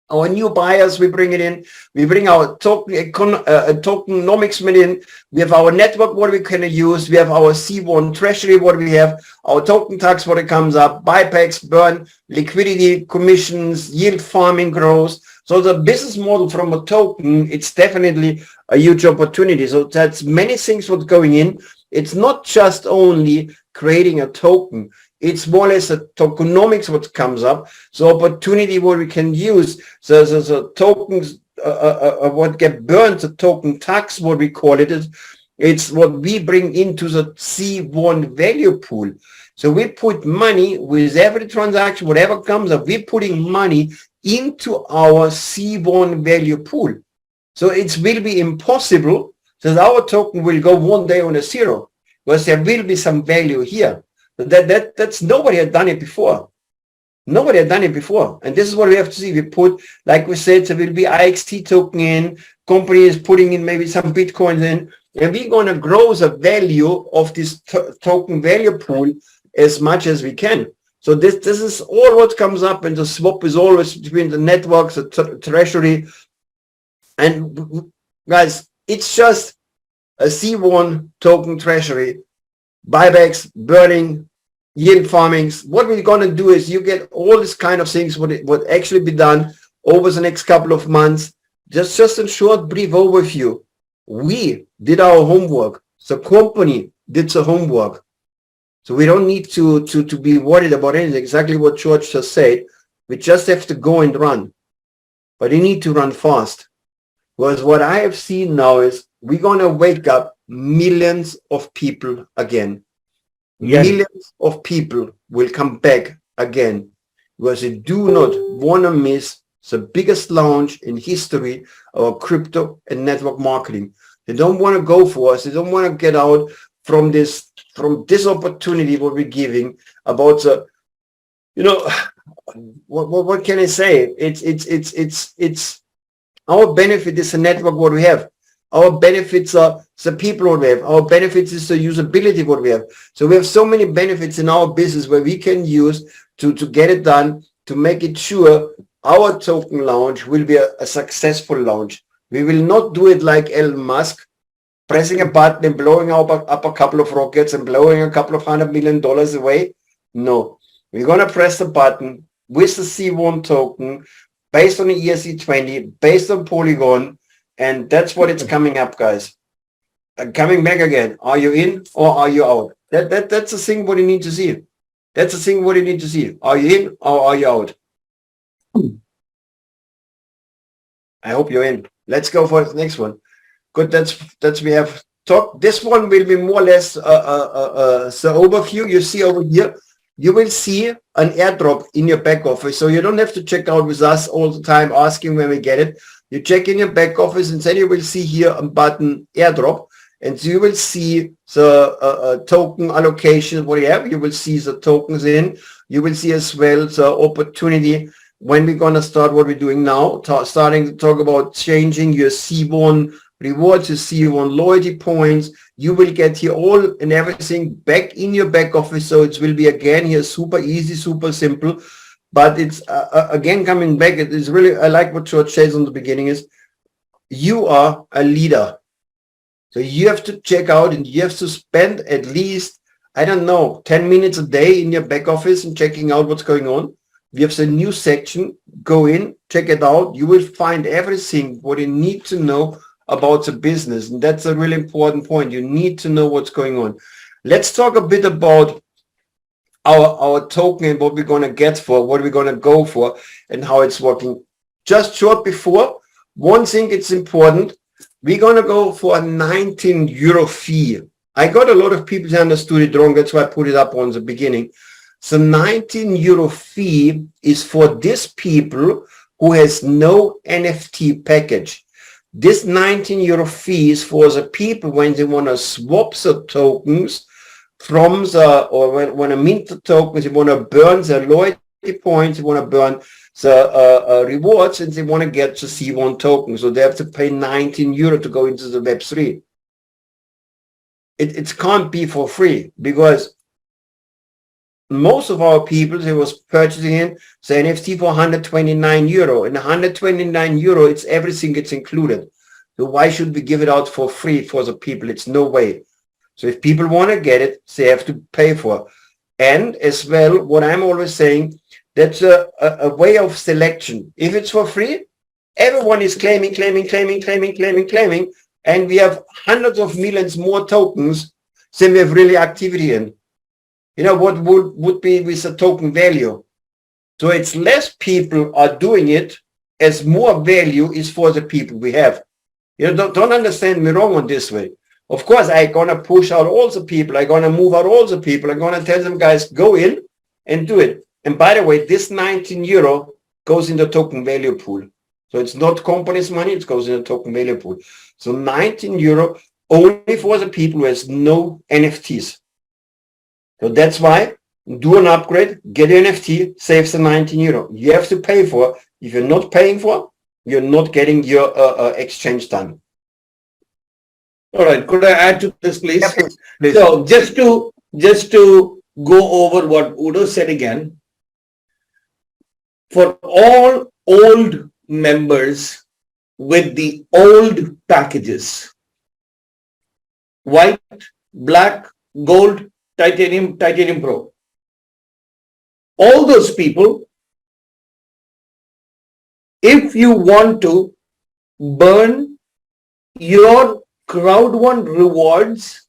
Speaker 1: Our new buyers, we bring it in. We bring our tokenomics in. We have our network, what we can use. We have our C1 treasury, what we have. Our token tax, what it comes up. Buybacks, burn, liquidity, commissions, yield farming growth. So the business model from a token, it's definitely a huge opportunity. So that's many things what's going in. It's not just only creating a token. It's more or less a tokenomics what comes up. So opportunity what we can use. So tokens, what get burned, the token tax, what we call it, it's what we bring into the C1 value pool. So we put money with every transaction, whatever comes up, we're putting money into our C1 value pool. So it will be impossible that our token will go one day on a zero, because there will be some value here. That's nobody had done it before. Nobody had done it before. And this is what we have to see. We put, like we said, there will be IXT token in, company is putting in maybe some Bitcoins in, and we're going to grow the value of this token value pool as much as we can. So this is all what comes up, and the swap is always between the networks, the treasury. And guys, it's just a C1 token treasury. Buybacks, burning, yield farmings. What we're going to do is you get all this kind of things what actually be done over the next couple of months. Just a short brief overview. We did our homework. The company did the homework. So we don't need to be worried about anything. Exactly what George just said. We just have to go and run. But you need to run fast. Because what I have seen now is we're going to wake up millions of people again. Yes. Millions of people will come back again, because they do not want to miss the biggest launch in history of crypto and network marketing. They don't want to go for us. They don't want to get out from this opportunity what we're giving about the, what can I say? It's our benefit is the network what we have. Our benefits are the people what we have. Our benefits is the usability what we have. So we have so many benefits in our business where we can use to get it done, to make it sure our token launch will be a successful launch. We will not do it like Elon Musk, pressing a button and blowing up a couple of rockets and blowing a couple of $100 million away. No, we're going to press the button with the C1 token based on the ERC20, based on Polygon. And that's what it's coming up, guys. Coming back again. Are you in or are you out? That's the thing what you need to see. That's the thing what you need to see. Are you in or are you out? I hope you're in. Let's go for the next one. Good. That's we have talked. This one will be more or less the overview. You see over here, you will see an airdrop in your back office. So you don't have to check out with us all the time asking when we get it. You check in your back office and then you will see here a button airdrop, and you will see the token allocation what you have. You will see the tokens in. You will see as well the opportunity when we're going to start what we're doing now, starting to talk about changing your C1 rewards, your C1 loyalty points. You will get here all and everything back in your back office. So it will be again here super easy, super simple. But it's again coming back. It is really, I like what George says on the beginning is you are a leader. So you have to check out and you have to spend at least, I don't know, 10 minutes a day in your back office and checking out what's going on. We have the new section. Go in, check it out. You will find everything what you need to know about the business. And that's a really important point. You need to know what's going on. Let's talk a bit about our token and what we're going to get for, what we're going to go for, and how it's working. Just short before, one thing it's important, we're going to go for a 19 euro fee. I got a lot of people who understood it wrong. That's why I put it up on the beginning. So 19 euro fee is for this people who has no NFT package. This 19 euro fee is for the people when they want to swap the tokens from the, or when I mint the tokens, you want to burn the loyalty points, you want to burn the rewards, and they want to get the C1 token. So they have to pay 19 euro to go into the Web3. It can't be for free, because most of our people, they was purchasing it, the NFT for 129 euro. And 129 euro, it's everything gets included. So why should we give it out for free for the people? It's no way. So if people want to get it, they have to pay for it. And as well, what I'm always saying, that's a way of selection. If it's for free, everyone is claiming, and we have hundreds of millions more tokens than we have really activity in. You know, what would be with a token value? So it's less people are doing it as more value is for the people we have. You know, don't understand me wrong on this way. Of course, I'm going to push out all the people. I'm going to move out all the people. I'm going to tell them, guys, go in and do it. And by the way, this 19 euro goes in the token value pool. So it's not company's money. It goes in the token value pool. So 19 euro only for the people who has no NFTs. So that's why do an upgrade, get an NFT, saves the 19 euro. You have to pay for. If you're not paying for, you're not getting your exchange done.
Speaker 3: All right. Could I add to this, please?
Speaker 1: Yeah, please.
Speaker 3: So just to go over what Udo said again, for all old members with the old packages, white, black, gold, titanium, titanium pro, all those people, if you want to burn your Crowd1 rewards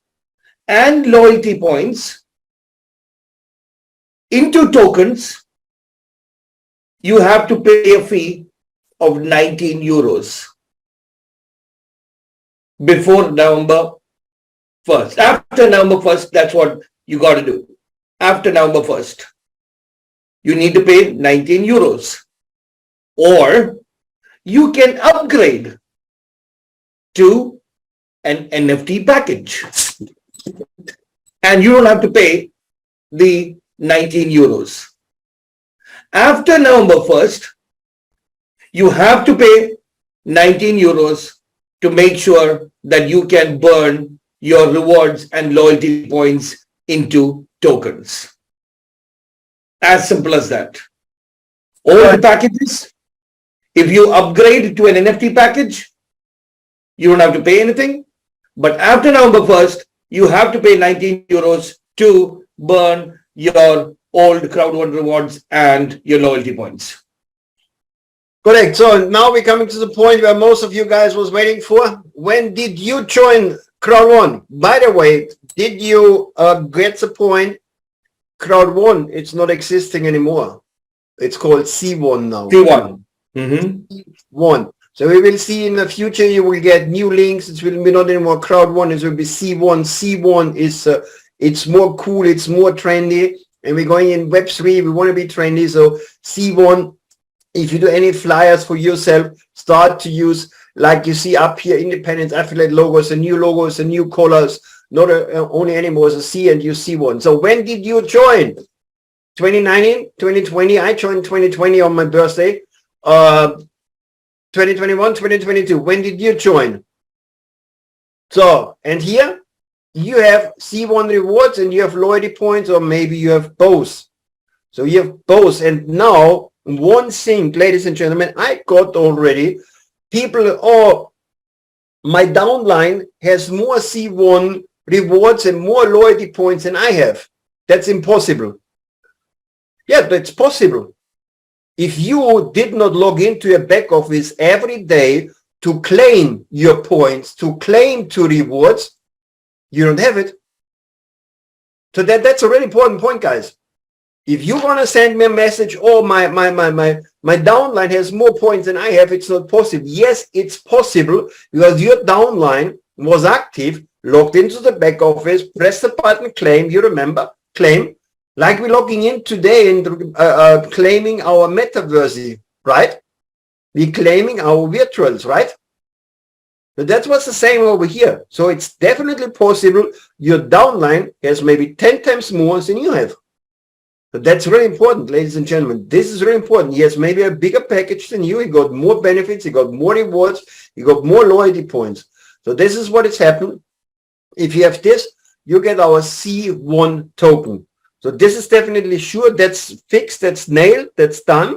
Speaker 3: and loyalty points into tokens, you have to pay a fee of 19 euros before November 1st. After November 1st, that's what you got to do. After November 1st, you need to pay 19 euros. Or you can upgrade to an NFT package. And you don't have to pay the 19 euros. After November 1st, you have to pay 19 euros to make sure that you can burn your rewards and loyalty points into tokens. As simple as that. All the packages, if you upgrade to an NFT package, you don't have to pay anything. But after November 1st, you have to pay 19 euros to burn your old Crowd1 rewards and your loyalty points.
Speaker 1: Correct. So now we're coming to the point where most of you guys was waiting for. When did you join Crowd1? By the way, did you get the point? Crowd1, it's not existing anymore. It's called C1 now.
Speaker 3: C1. Mm-hmm.
Speaker 1: C1. So we will see in the future, you will get new links. It will be not anymore Crowd1. It will be C1. C1 is, it's more cool. It's more trendy. And we're going in Web3. We want to be trendy. So C1, if you do any flyers for yourself, start to use, like you see up here, independent affiliate logos, the new logos, the new colors, not only anymore as a C and you C1. So when did you join? 2019, 2020. I joined 2020 on my birthday. 2021, 2022. When did you join? So, and here you have C1 rewards and you have loyalty points, or maybe you have both. So you have both. And now one thing, ladies and gentlemen, I got already people, oh, my downline has more C1 rewards and more loyalty points than I have. That's impossible. Yeah, that's possible. If you did not log into your back office every day to claim your points, to claim to rewards, you don't have it. So that's a really important point, guys. If you want to send me a message, oh, my downline has more points than I have, it's not possible. Yes, it's possible because your downline was active, logged into the back office, press the button, claim, you remember, claim. Like we're logging in today and claiming our metaverse, right? We're claiming our virtuals, right? But that's what's the same over here. So it's definitely possible your downline has maybe 10 times more than you have. But that's really important, ladies and gentlemen. This is really important. He has maybe a bigger package than you. He got more benefits. He got more rewards. He got more loyalty points. So this is what is happening. If you have this, you get our C1 token. So this is definitely sure. That's fixed. That's nailed. That's done.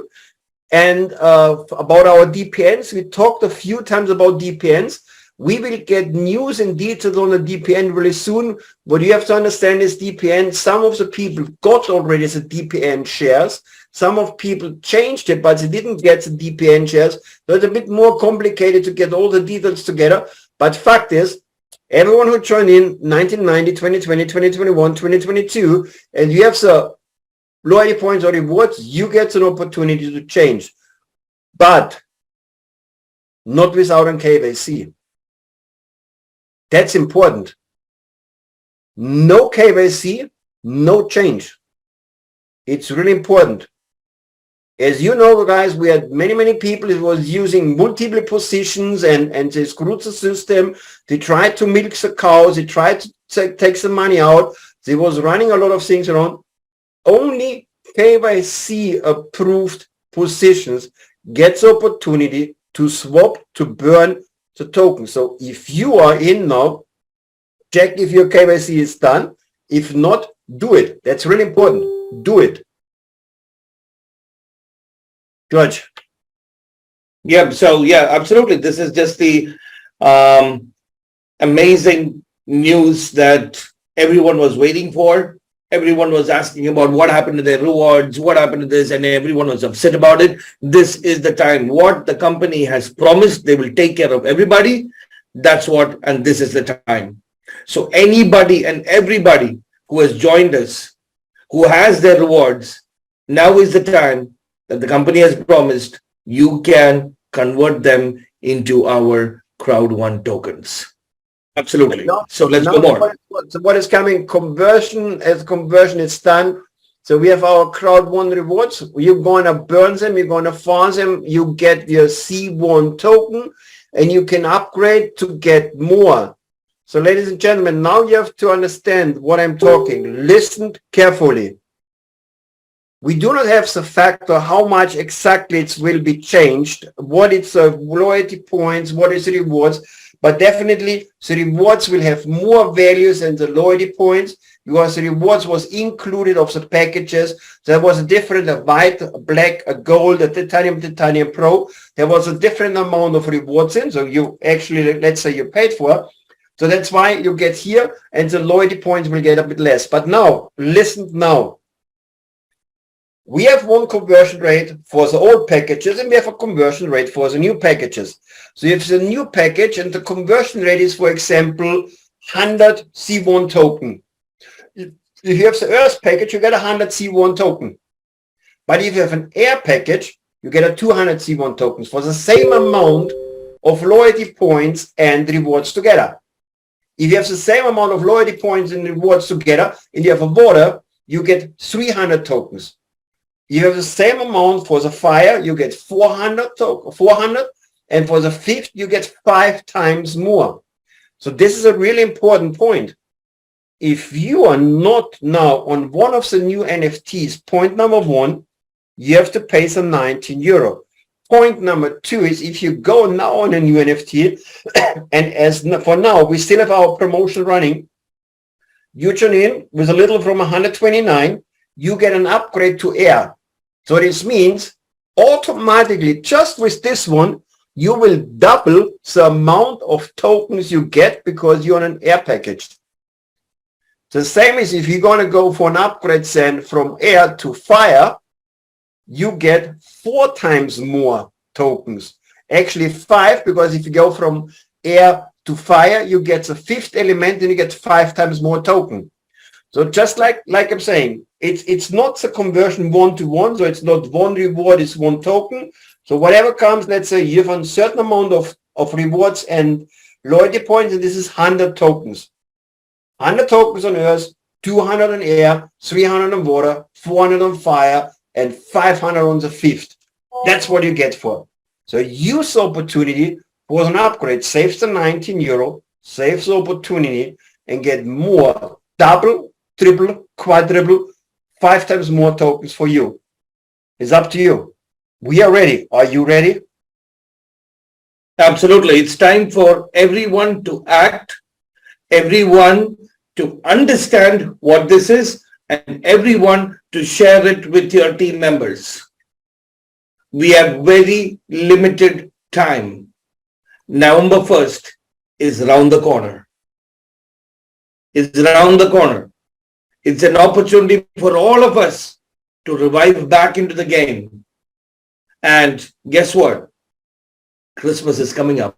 Speaker 1: And about our DPNs, we talked a few times about DPNs. We will get news and details on the DPN really soon. What you have to understand is DPN, some of the people got already the DPN shares. Some of people changed it, but they didn't get the DPN shares. So it's a bit more complicated to get all the details together. But fact is, everyone who joined in 1990, 2020, 2021, 2022, and you have the loyalty points or rewards, you get an opportunity to change. But not without an KYC. That's important. No KYC, no change. It's really important. As you know, guys, we had many people who was using multiple positions and they screwed the system. They tried to milk the cows. They tried to take some money out. They was running a lot of things around. Only KYC approved positions gets opportunity to swap, to burn the token. So if you are in now, check if your KYC is done. If not, do it. That's really important. Do it. George.
Speaker 3: Yeah, so yeah, absolutely. This is just the amazing news that everyone was waiting for. Everyone was asking about what happened to their rewards, what happened to this, and everyone was upset about it. This is the time. What the company has promised, they will take care of everybody. That's what, and this is the time. So anybody and everybody who has joined us, who has their rewards, now is the time that the company has promised you can convert them into our Crowd1 tokens. Absolutely. So let's go more.
Speaker 1: So what is coming? Conversion. As conversion is done. So we have our Crowd1 rewards. You're going to burn them. You're going to farm them. You get your C1 token and you can upgrade to get more. So ladies and gentlemen, now you have to understand what I'm talking. Listen carefully. We do not have the factor how much exactly it will be changed, what it's loyalty points, what is rewards. But definitely the rewards will have more values than the loyalty points because the rewards was included of the packages. There was a different, a white, a black, a gold, a titanium pro. There was a different amount of rewards in. So you actually, let's say you paid for. So that's why you get here and the loyalty points will get a bit less. But now, listen now. We have one conversion rate for the old packages and we have a conversion rate for the new packages. So if the new package and the conversion rate is, for example, 100 C1 token. If you have the Earth package, you get 100 C1 token. But if you have an Air package, you get a 200 C1 tokens for the same amount of loyalty points and rewards together. If you have the same amount of loyalty points and rewards together and you have a water, you get 300 tokens. You have the same amount for the fire, you get 400, and for the fifth, you get 5 times more. So this is a really important point. If you are not now on one of the new NFTs, point number 1, you have to pay some 19 euro. Point number 2 is if you go now on a new NFT, and as for now, we still have our promotion running, you turn in with a little from 129, you get an upgrade to Air. So this means automatically, just with this one, you will double the amount of tokens you get because you're on an Air package. The same is if you're going to go for an upgrade then from Air to Fire, you get 4 times more tokens. Actually 5, because if you go from Air to Fire, you get the 5th element and you get 5 times more token. So just like I'm saying, it's not the conversion 1-to-1, so it's not one reward, it's one token. So whatever comes, let's say you have a certain amount of rewards and loyalty points, and this is 100 tokens. 100 tokens on Earth, 200 on Air, 300 on Water, 400 on Fire, and 500 on the 5th. That's what you get for. So use the opportunity for an upgrade, saves the 19 euro, saves the opportunity, and get more, double, triple, quadruple, 5 times more tokens for you. It's up to you. We are ready. Are you ready?
Speaker 3: Absolutely. It's time for everyone to act, everyone to understand what this is, and everyone to share it with your team members. We have very limited time. November 1st is around the corner. It's around the corner. It's an opportunity for all of us to revive back into the game. And guess what? Christmas is coming up.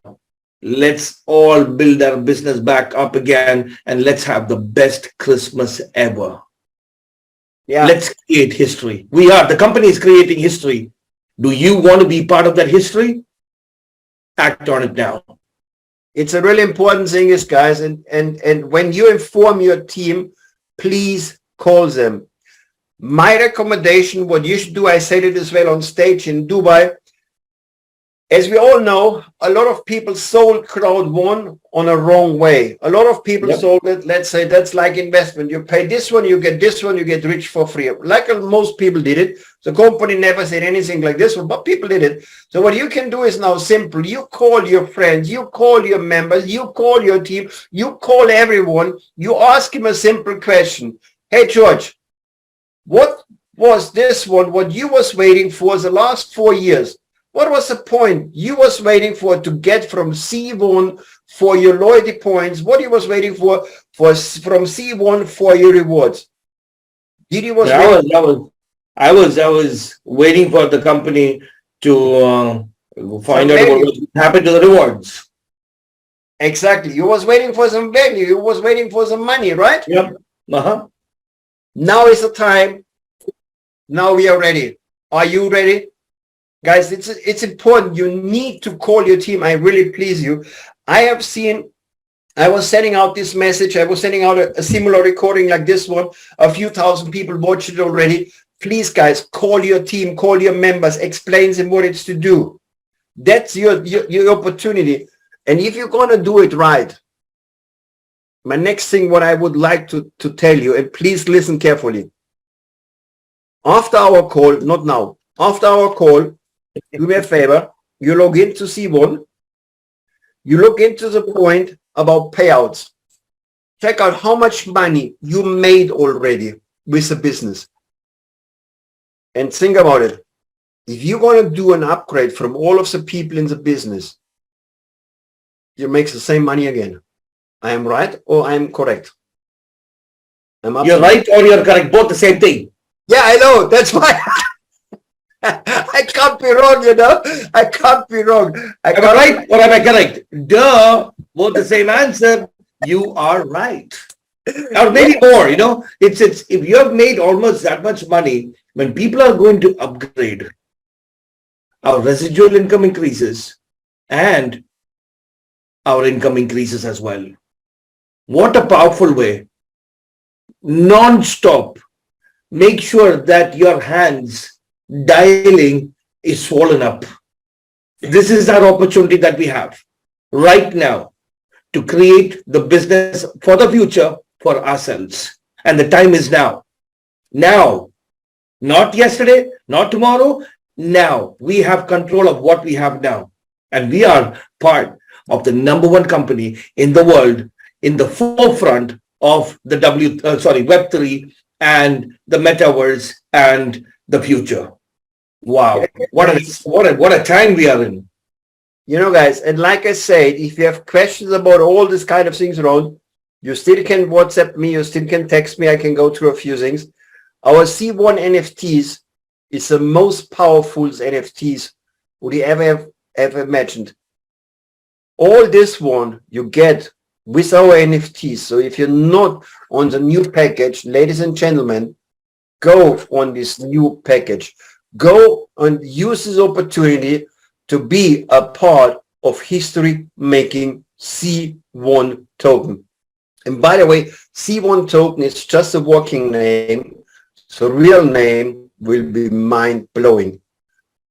Speaker 3: Let's all build our business back up again and let's have the best Christmas ever.
Speaker 1: Yeah.
Speaker 3: Let's create history. The company is creating history. Do you want to be part of that history? Act on it now.
Speaker 1: It's a really important thing is, guys, and when you inform your team, please call them. My recommendation, what you should do, I said it as well on stage in Dubai. As we all know, a lot of people sold Crowd1 on a wrong way. A lot of people sold it, let's say that's like investment. You pay this one, you get this one, you get rich for free. Like most people did it. The company never said anything like this one, but people did it. So what you can do is now simple. You call your friends, you call your members, you call your team, you call everyone. You ask him a simple question. Hey, George, what was this one, what you was waiting for the last 4 years? What was the point you was waiting for to get from C1 for your loyalty points? What you was waiting for from C1 for your rewards? Did you
Speaker 3: I was waiting for the company to find out what happened to the rewards.
Speaker 1: Exactly. You was waiting for some value. You was waiting for some money, right?
Speaker 3: Yep.
Speaker 1: Now is the time. Now we are ready. Are you ready? Guys, it's important. You need to call your team. I really please you. I was sending out this message. I was sending out a similar recording like this one. A few thousand people watched it already. Please, guys, call your team, call your members, explain them what it's to do. That's your opportunity. And if you're going to do it right, my next thing, what I would like to tell you, and please listen carefully. After our call, not now, after our call, do me a favor, you log into C1, you look into the point about payouts. Check out how much money you made already with the business. And think about it. If you're going to do an upgrade from all of the people in the business, you make the same money again. I am right or I am correct?
Speaker 3: You're right or you're correct. Both the same thing.
Speaker 1: Yeah, I know. That's why. I can't be wrong, you know. I can't be wrong.
Speaker 3: Am I right or am I correct? Duh. Both the same answer. You are right. Or maybe more, you know. It's if you have made almost that much money, when people are going to upgrade, our residual income increases and our income increases as well. What a powerful way. Non-stop. Make sure that your hands dialing is swollen up. This is our opportunity that we have right now to create the business for the future for ourselves. And the time is now. Now, not yesterday, not tomorrow. Now we have control of what we have now. And we are part of the #1 company in the world in the forefront of the Web3 and the metaverse and the future. Wow. What a time we are in.
Speaker 1: You know, guys, and like I said, if you have questions about all this kind of things around, you still can WhatsApp me, you still can text me. I can go through a few things. Our C1 NFTs is the most powerful NFTs would you ever imagined. All this one you get with our NFTs. So if you're not on the new package, ladies and gentlemen, go on this new package. Go and use this opportunity to be a part of history-making C1 token. And by the way, C1 token is just a working name. So real name will be mind-blowing.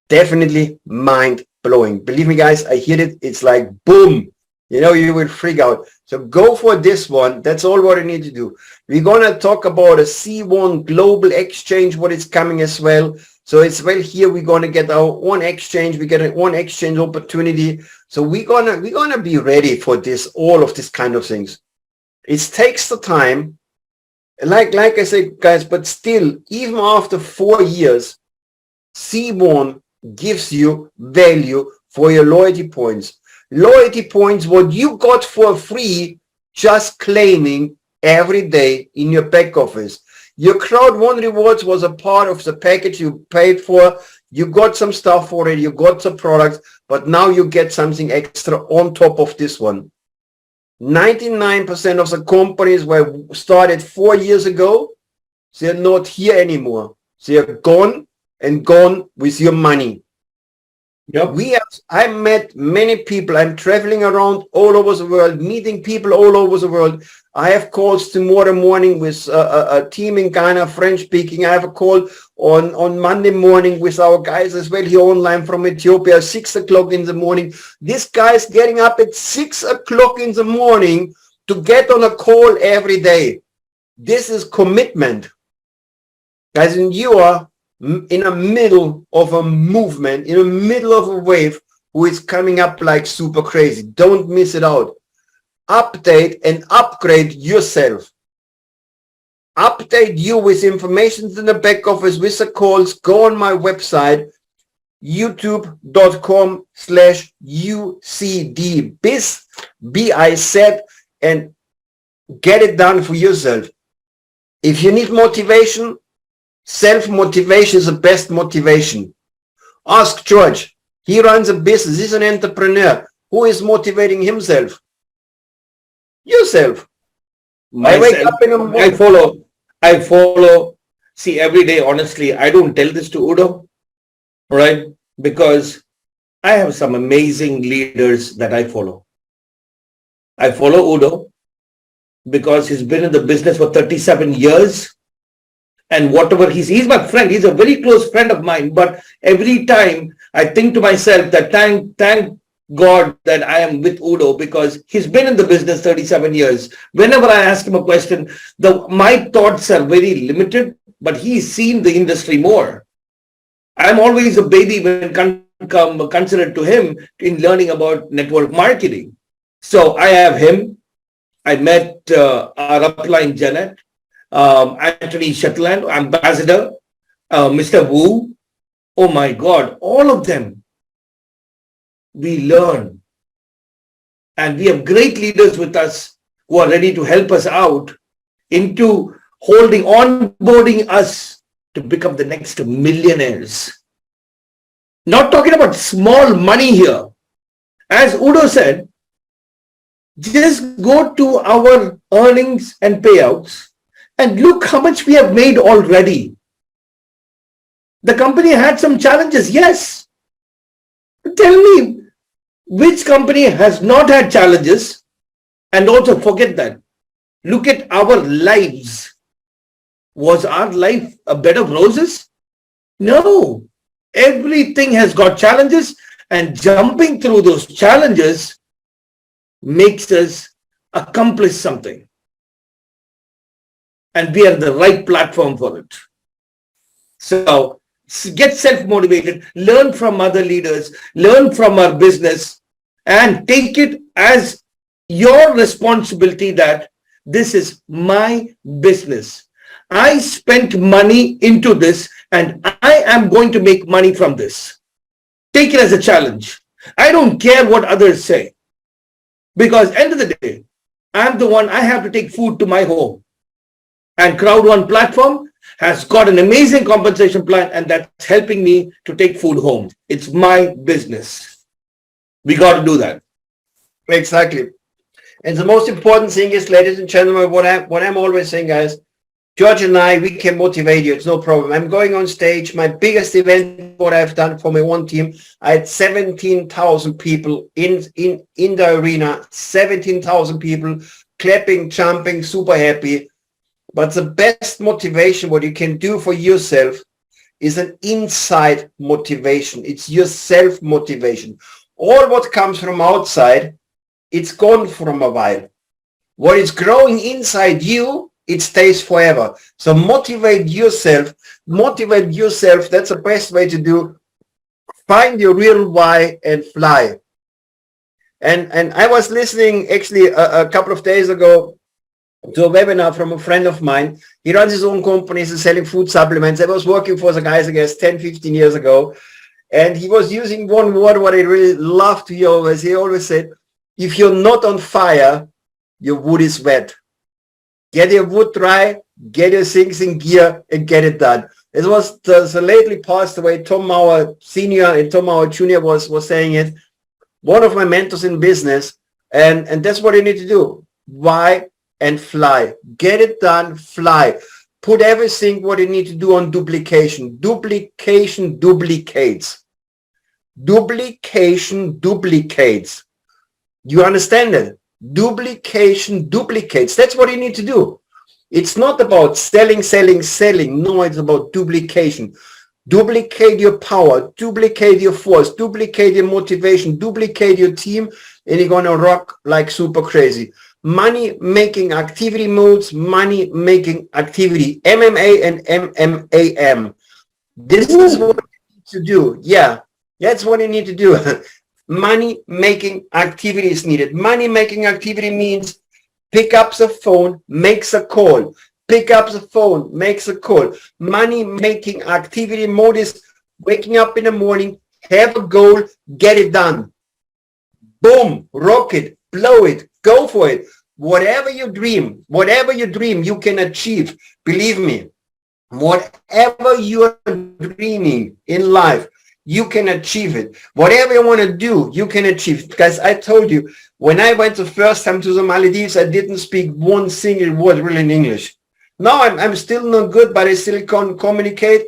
Speaker 1: Definitely mind-blowing. Believe me, guys, I hear it. It's like boom. You know, you will freak out. So go for this one. That's all what I need to do. We're going to talk about a C1 global exchange, what is coming as well. So it's well here. We're going to get our own exchange. We get an own exchange opportunity. So we're gonna be ready for this, all of this kind of things. It takes the time. like I said, guys, but still, even after 4 years, C1 gives you value for your loyalty points. Loyalty points, what you got for free, just claiming every day in your back office. Your Crowd One rewards was a part of the package you paid for. You got some stuff already, you got some products, but now you get something extra on top of this one. 99% of the companies were started 4 years ago, they're not here anymore. They're gone and gone with your money.
Speaker 3: Yep.
Speaker 1: I met many people. I'm traveling around all over the world, meeting people all over the world. I have calls tomorrow morning with a team in Ghana, French speaking. I have a call on Monday morning with our guys as well here online from Ethiopia, 6 o'clock in the morning. This guy's getting up at 6 o'clock in the morning to get on a call every day. This is commitment. Guys, and you are in the middle of a movement, in the middle of a wave who is coming up like super crazy. Don't miss it out. Update and upgrade yourself. Update you with information in the back office, with the calls. Go on my website, youtube.com/UCDBiz, B-I-Z, and get it done for yourself. If you need motivation, self-motivation is the best motivation. Ask George. He runs a business. He's an entrepreneur. Who is motivating himself? Yourself.
Speaker 3: Myself.
Speaker 1: I wake up in the morning.
Speaker 3: I follow. See, every day, honestly, I don't tell this to Udo, right? Because I have some amazing leaders that I follow. I follow Udo because he's been in the business for 37 years. And whatever he's my friend, he's a very close friend of mine. But every time I think to myself that thank God that I am with Udo, because he's been in the business 37 years. Whenever I ask him a question, my thoughts are very limited, but he's seen the industry more. I'm always a baby when considered to him in learning about network marketing. So I have him. I met our upline Janet. Anthony Shetland, Ambassador, Mr. Wu. Oh my God, all of them. We learn. And we have great leaders with us who are ready to help us out into onboarding us to become the next millionaires. Not talking about small money here. As Udo said, just go to our earnings and payouts and look how much we have made already. The company had some challenges, yes. Tell me, which company has not had challenges? And also forget that. Look at our lives. Was our life a bed of roses? No. Everything has got challenges, and jumping through those challenges makes us accomplish something. And we are the right platform for it. So get self-motivated, learn from other leaders, learn from our business, and take it as your responsibility that this is my business. I spent money into this and I am going to make money from this. Take it as a challenge. I don't care what others say, because end of the day, I'm the one, I have to take food to my home. And Crowd One platform has got an amazing compensation plan, and that's helping me to take food home. It's my business. We got to do that.
Speaker 1: Exactly. And the most important thing is, ladies and gentlemen, what I'm always saying, guys, George and I, we can motivate you. It's no problem. I'm going on stage. My biggest event, what I've done for my one team, I had 17,000 people in the arena, 17,000 people clapping, jumping, super happy. But the best motivation, what you can do for yourself, is an inside motivation. It's your self-motivation. All what comes from outside, it's gone from a while. What is growing inside you, it stays forever. So motivate yourself. Motivate yourself. That's the best way to do. Find your real why and fly. And I was listening actually a couple of days ago to a webinar from a friend of mine. He runs his own company, he's selling food supplements. I was working for the guys, I guess, 10, 15 years ago. And he was using one word, what I really love to hear always. He always said, if you're not on fire, your wood is wet. Get your wood dry, get your things in gear, and get it done. It was the lately passed away Tom Mauer Senior and Tom Mauer Junior was saying it. One of my mentors in business, and that's what you need to do. Why? And fly. Get it done, fly. Put everything what you need to do on duplication. Duplication duplicates. Duplication duplicates. You understand it? Duplication duplicates. That's what you need to do. It's not about selling, selling, selling. No, it's about duplication. Duplicate your power, duplicate your force, duplicate your motivation, duplicate your team, and you're going to rock like super crazy. Money making activity modes, money making activity, MMA and MMAM. This is what you need to do. Yeah, that's what you need to do. Money making activity is needed. Money making activity means pick up the phone, makes a call. Pick up the phone, makes a call. Money making activity mode is waking up in the morning, have a goal, get it done. Boom, rock it, blow it, go for it. Whatever you dream, you can achieve. Believe me, whatever you are dreaming in life, you can achieve it. Whatever you want to do, you can achieve. Because I told you, when I went the first time to the Maldives, I didn't speak one single word really in English. Now I'm still not good, but I still can communicate.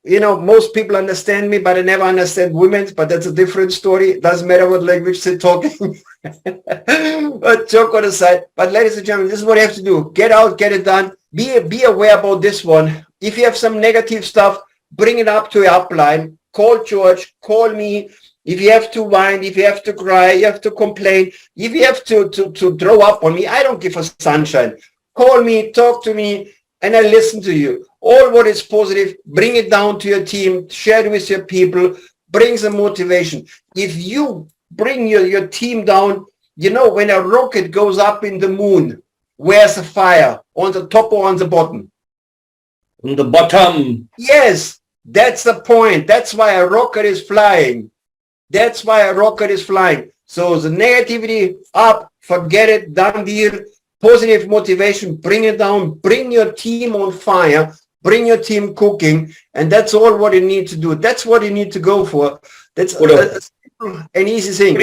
Speaker 1: Most people understand me, but I never understand women, but that's a different story. It doesn't matter what language they're talking. But joke on the side. But ladies and gentlemen, this is what you have to do. Get out, get it done. Be aware about this one. If you have some negative stuff, bring it up to your upline. Call George, call me. If you have to whine, if you have to cry, you have to complain, if you have to throw up on me, I don't give a sunshine. Call me, talk to me, and I listen to you. All what is positive, bring it down to your team, share it with your people, bring some motivation. If you bring your team down, when a rocket goes up in the moon, where's the fire? On the top or on the bottom?
Speaker 3: On the bottom.
Speaker 1: Yes, that's the point. That's why a rocket is flying. That's why a rocket is flying. So the negativity up, forget it, done deal. Positive motivation, bring it down, bring your team on fire, bring your team cooking, and that's all what you need to do. That's what you need to go for. That's an easy thing.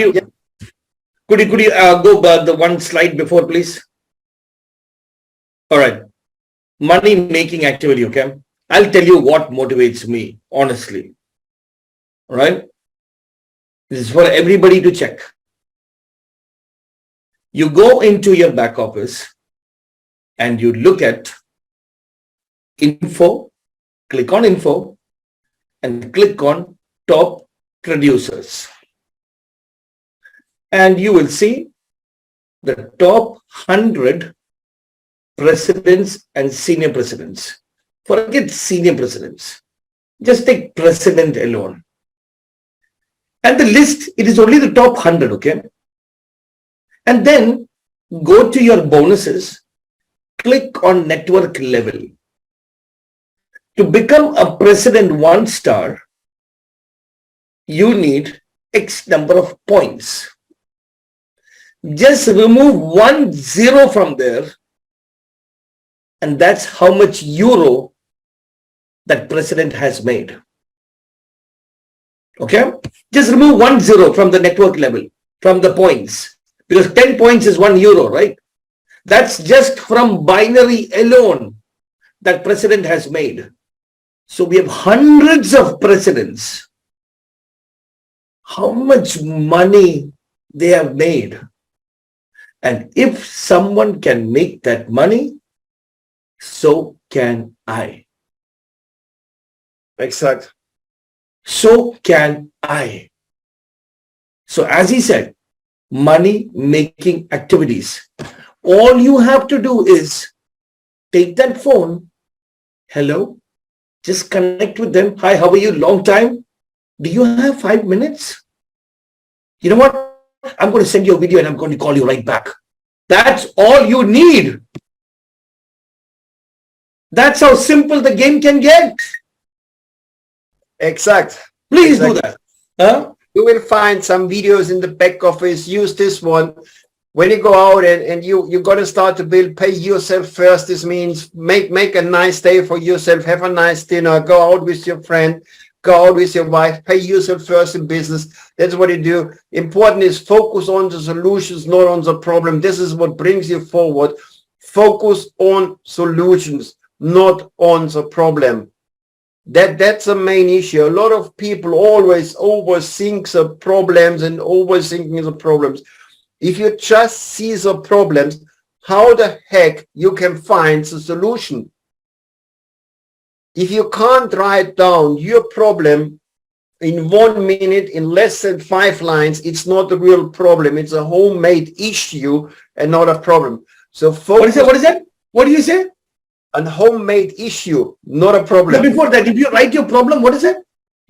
Speaker 3: Could you go back the one slide before, please? All right. Money making activity, okay? I'll tell you what motivates me, honestly. All right? This is for everybody to check. You go into your back office and you look at info, click on info and click on top producers. And you will see the top 100 presidents and senior presidents. Forget senior presidents. Just take president alone. And the list, it is only the top 100, okay? And then go to your bonuses, click on network level. To become a president 1 star, you need X number of points. Just remove 1 0 from there, and that's how much euro that president has made. Okay? Just remove 1 0 from the network level, from the points. Because 10 points is 1 euro, right? That's just from binary alone that president has made. So we have hundreds of presidents. How much money they have made. And if someone can make that money, so can I.
Speaker 1: Exactly.
Speaker 3: So can I. So as he said, money making activities. All you have to do is take that phone. Hello, just connect with them. Hi, how are you? Long time. Do you have 5 minutes? You know what? I'm going to send you a video and I'm going to call you right back. That's all you need. That's how simple the game can get.
Speaker 1: Exact.
Speaker 3: Please
Speaker 1: Exactly.
Speaker 3: do that. Huh?
Speaker 1: You will find some videos in the back office. Use this one. When you go out and you got to start to build, pay yourself first. This means make a nice day for yourself. Have a nice dinner. Go out with your friend. Go out with your wife. Pay yourself first in business. That's what you do. Important is focus on the solutions, not on the problem. This is what brings you forward. Focus on solutions, not on the problem. That's the main issue. A lot of people always overthink the problems and overthinking the problems. If you just see the problems, how the heck you can find the solution? If you can't write down your problem in 1 minute, in less than 5 lines, it's not a real problem. It's a homemade issue and not a problem. So focus.
Speaker 3: What is that? What do you say?
Speaker 1: A homemade issue, not a problem.
Speaker 3: No, before that, if you write your problem, what is it?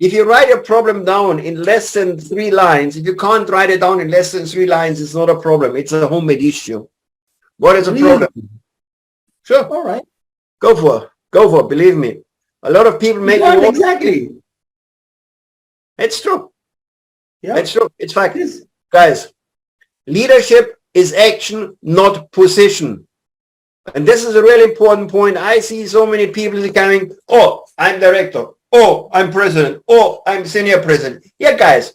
Speaker 1: If you write a problem down in less than 3 lines, if you can't write it down in less than 3 lines, it's not a problem. It's a homemade issue. What is a problem? Sure.
Speaker 3: All right.
Speaker 1: Go for it. Believe me. A lot of people make it.
Speaker 3: Exactly.
Speaker 1: It's true.
Speaker 3: Yeah.
Speaker 1: It's true. It's fact.
Speaker 3: Yes.
Speaker 1: Guys, leadership is action, not position. And this is a really important point. I see so many people coming, oh, I'm director. Oh, I'm president. Oh, I'm senior president. Yeah, guys.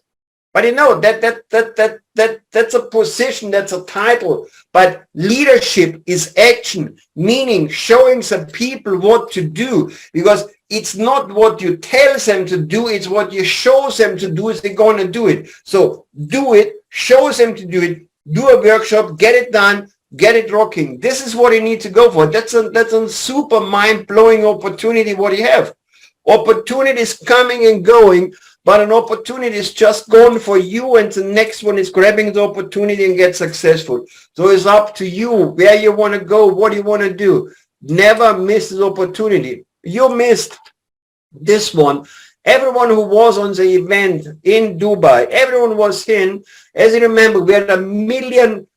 Speaker 1: But you know, that's a position, that's a title. But leadership is action, meaning showing some people what to do. Because it's not what you tell them to do, it's what you show them to do, is they're going to do it. So do it, show them to do it, do a workshop, get it done, get it rocking. This is what you need to go for. That's a super mind-blowing opportunity what you have. Opportunities coming and going, but an opportunity is just gone for you, and the next one is grabbing the opportunity and get successful. So it's up to you where you want to go, what you want to do. Never miss the opportunity. You missed this one. Everyone who was on the event in Dubai, everyone was in. As you remember, we had a million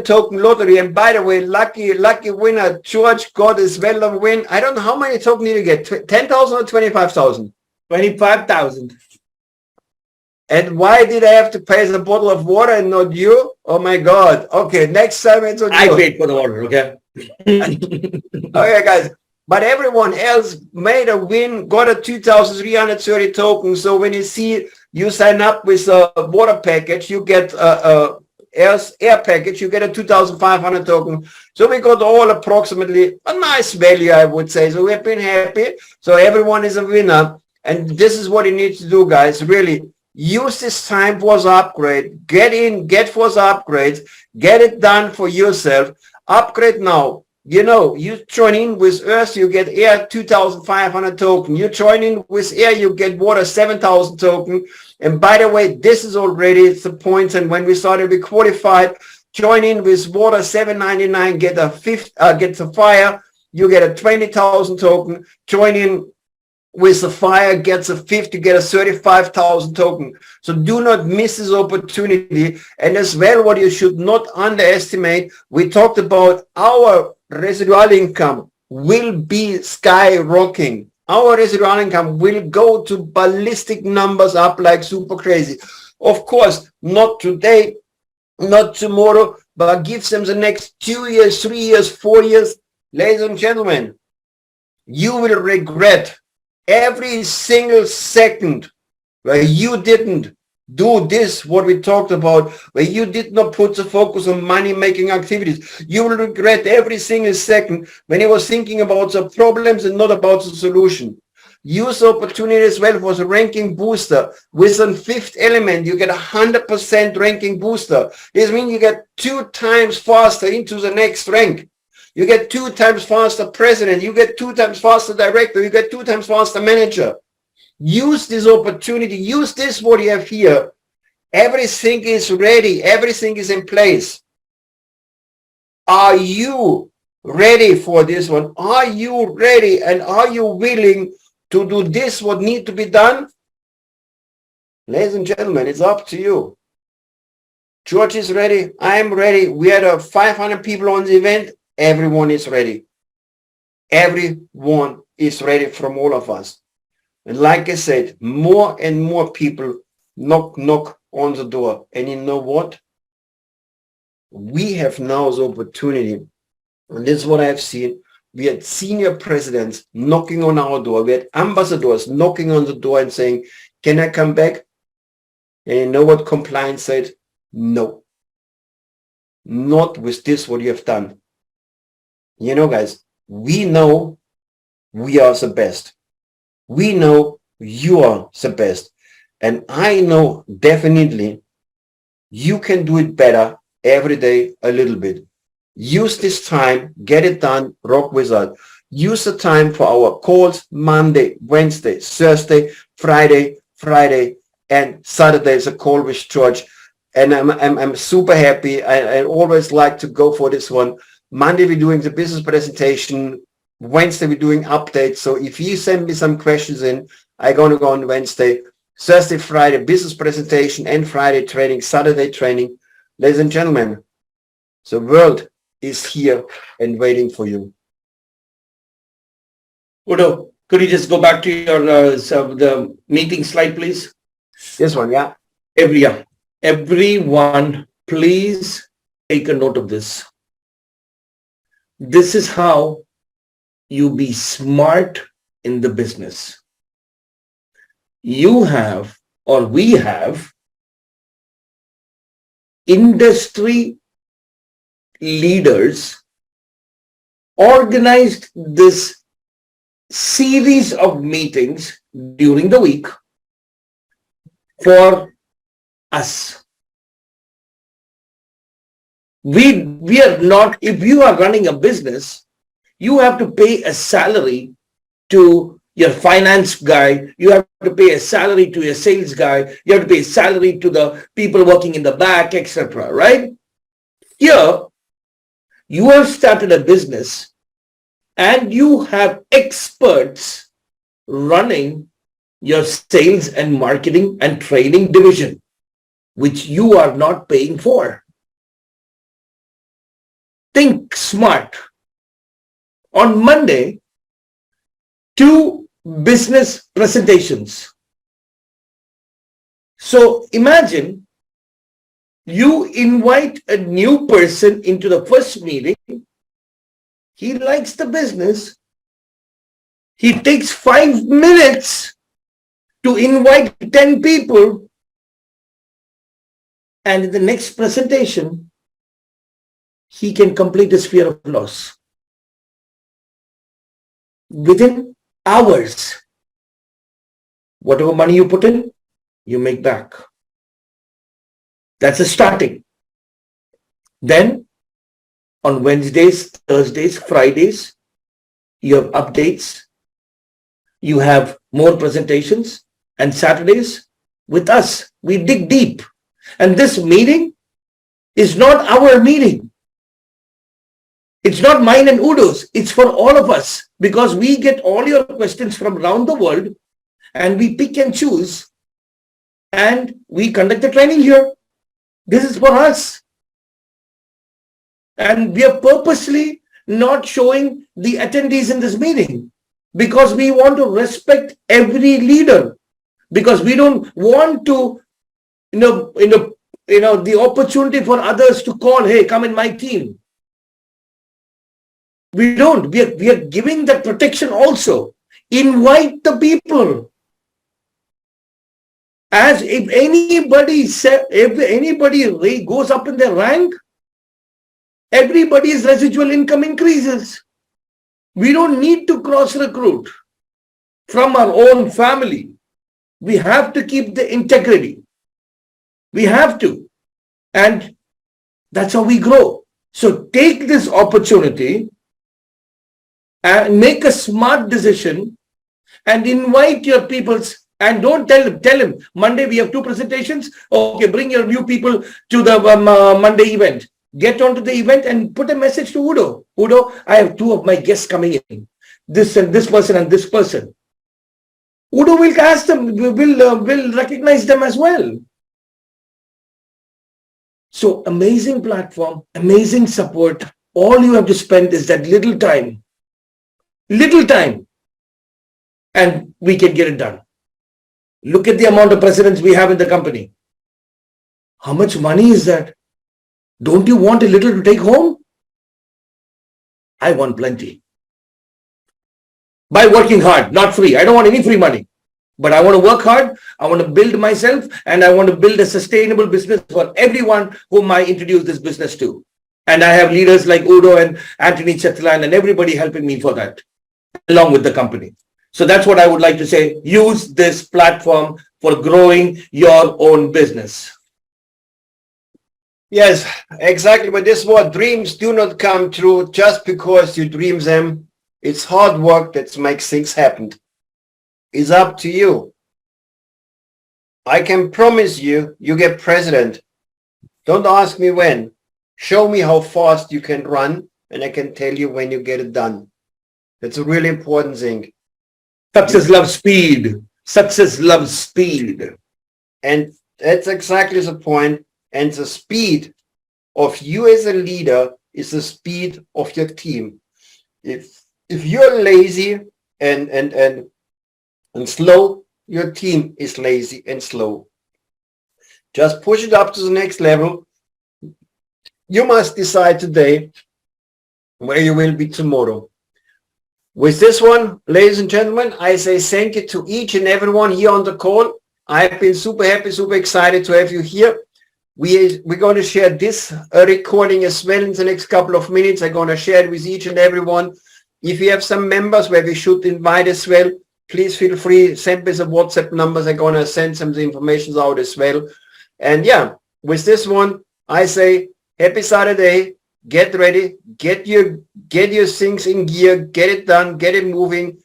Speaker 1: token lottery, and by the way, lucky winner George got as well a win. I don't know how many tokens did you get, 10,000 or 25,000?
Speaker 3: 25,000.
Speaker 1: And why did I have to pay the bottle of water and not you? Oh my God. Okay, next time it's on you.
Speaker 3: I paid for the water, okay?
Speaker 1: Okay, guys. But everyone else made a win, got a 2,330 tokens. So when you see you sign up with a water package, you get a air package, you get a 2,500 token. So we got all approximately a nice value, I would say. So we've been happy. So everyone is a winner. And this is what you need to do, guys. Really use this time for the upgrade. Get in, get for the upgrades. Get it done for yourself. Upgrade now. You know, you join in with Earth, you get air 2,500 token. You join in with air, you get water 7,000 token. And by the way, this is already the point. And when we started, we qualified. Join in with water 799, get the fire, you get a 20,000 token. Join in with the fire, gets a 50, get a 35,000 token. So do not miss this opportunity. And as well, what you should not underestimate, we talked about our residual income will be skyrocketing. Our residual income will go to ballistic numbers up like super crazy. Of course, not today, not tomorrow, but give them the next 2 years, 3 years, 4 years. Ladies and gentlemen, you will regret every single second where you didn't do this, what we talked about, where you did not put the focus on money-making activities. You will regret every single second when you were thinking about the problems and not about the solution. Use the opportunity as well for the ranking booster. With a 5th element, you get 100% ranking booster. This means you get 2 times faster into the next rank. You get 2 times faster president. You get 2 times faster director. You get 2 times faster manager. Use this opportunity. Use this what you have here. Everything is ready. Everything is in place. Are you ready for this one? Are you ready? And are you willing to do this what need to be done? Ladies and gentlemen, it's up to you. George is ready. I am ready. We had 500 people on the event. Everyone is ready. Everyone is ready from all of us. And like I said, more and more people knock on the door. And you know what? We have now the opportunity, and this is what I have seen. We had senior presidents knocking on our door. We had ambassadors knocking on the door and saying, can I come back? And you know what compliance said? No. Not with this, what you have done. You know, guys, we know we are the best. We know you are the best. And I know definitely you can do it better every day a little bit. Use this time, get it done, rock with us. Use the time for our calls Monday, Wednesday, Thursday, Friday, and Saturday is a call with George. And I'm super happy. I always like to go for this one. Monday we're doing the business presentation. Wednesday we're doing updates. So if you send me some questions in, I'm going to go on Wednesday. Thursday, Friday, business presentation, and Friday training, Saturday training. Ladies and gentlemen, the world is here and waiting for you.
Speaker 3: Udo, could you just go back to your the meeting slide, please?
Speaker 1: This one, yeah.
Speaker 3: Everyone, please take a note of this. This is how you be smart in the business. You have, or we have, industry leaders organized this series of meetings during the week for us. We are not, if you are running a business, you have to pay a salary to your finance guy, you have to pay a salary to your sales guy, you have to pay a salary to the people working in the back, etc. Right? Here, you have started a business and you have experts running your sales and marketing and training division, which you are not paying for. Think smart. On Monday, 2 business presentations. So imagine you invite a new person into the first meeting. He likes the business. He takes 5 minutes to invite 10 people. And in the next presentation, he can complete his fear of loss within hours. Whatever money you put in, you make back. That's a starting. Then on Wednesdays, Thursdays, Fridays, you have updates, you have more presentations, and Saturdays with us, we dig deep. And this meeting is not our meeting. It's not mine and Udo's. It's for all of us, because we get all your questions from around the world and we pick and choose and we conduct the training here. This is for us. And we are purposely not showing the attendees in this meeting because we want to respect every leader, because we don't want to, the opportunity for others to call, hey, come in my team. We don't. We are giving that protection also. Invite the people. As if anybody goes up in their rank, everybody's residual income increases. We don't need to cross-recruit from our own family. We have to keep the integrity. We have to. And that's how we grow. So take this opportunity and make a smart decision and invite your peoples, and don't tell him, Monday we have 2 presentations. Okay, bring your new people to the Monday event. Get onto the event and put a message to Udo. Udo, I have 2 of my guests coming in. This and this person and this person. Udo will ask them, will recognize them as well. So amazing platform, amazing support. All you have to spend is that little time, and we can get it done. Look at the amount of presidents we have in the company. How much money is that? Don't you want a little to take home? I want plenty. By working hard, not free. I don't want any free money. But I want to work hard. I want to build myself, and I want to build a sustainable business for everyone whom I introduce this business to. And I have leaders like Udo and Anthony Chetlan and everybody helping me for that, along with the company. So that's what I would like to say. Use this platform for growing your own business.
Speaker 1: Yes, exactly. But this is what dreams do not come true just because you dream them. It's hard work that makes things happen. It's up to you. I can promise you, you get president. Don't ask me when. Show me how fast you can run, and I can tell you when you get it done. That's a really important thing.
Speaker 3: Success loves speed. Success loves speed.
Speaker 1: And that's exactly the point. And the speed of you as a leader is the speed of your team. If you're lazy and slow, your team is lazy and slow. Just push it up to the next level. You must decide today where you will be tomorrow. With this one, ladies and gentlemen, I say thank you to each and everyone here on the call. I've been super happy, super excited to have you here. We're going to share this recording as well in the next couple of minutes. I'm going to share it with each and everyone. If you have some members where we should invite as well, please feel free, send me the WhatsApp numbers. I'm going to send some of the information out as well. And yeah, with this one, I say happy Saturday. Get ready, get your things in gear, get it done, get it moving,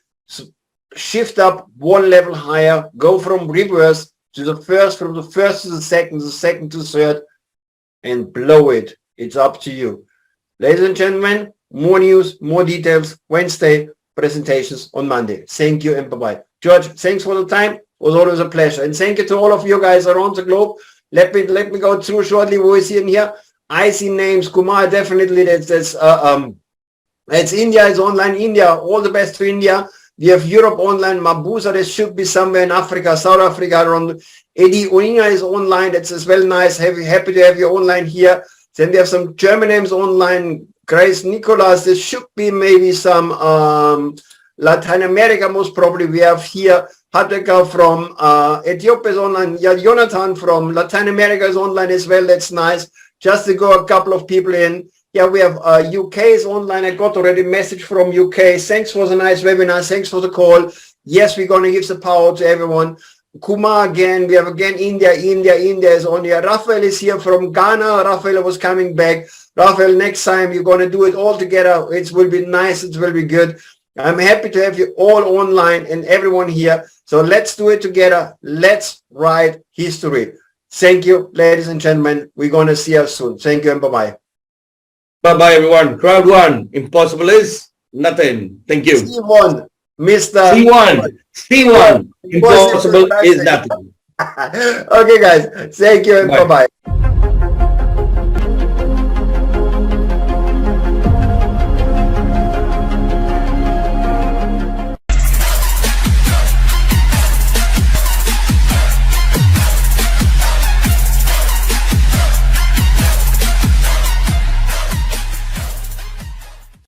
Speaker 1: shift up one level higher, go from reverse to the first, from the first to the second to the third, and blow it. It's up to you. Ladies and gentlemen, more news, more details, Wednesday, presentations on Monday. Thank you and bye-bye. George, thanks for the time. It was always a pleasure. And thank you to all of you guys around the globe. Let me go through shortly who is in here. I see names. Kumar, definitely. That's India is online. India, all the best to India. We have Europe online. Mabuza, there should be somewhere in Africa, South Africa around. Eddie Oinga is online. That's as well nice. Happy to have you online here. Then we have some German names online. Grace Nicolas, there should be maybe some Latin America, most probably. We have here Hateka from Ethiopia is online. Yeah, Jonathan from Latin America is online as well. That's nice. Just to go a couple of people in. Yeah, we have UK is online. I got already a message from UK. Thanks for the nice webinar. Thanks for the call. Yes, we're going to give the power to everyone. Kumar again. We have again India. India is on here. Rafael is here from Ghana. Rafael was coming back. Rafael, next time you're going to do it all together. It will be nice. It will be good. I'm happy to have you all online and everyone here. So let's do it together. Let's write history. Thank you, ladies and gentlemen. We're going to see you soon. Thank you and bye-bye.
Speaker 3: Bye-bye, everyone. Crowd one. Impossible is nothing. Thank you.
Speaker 1: C1, Mr.
Speaker 3: C1. Impossible is nothing.
Speaker 1: Okay, guys. Thank you and bye-bye.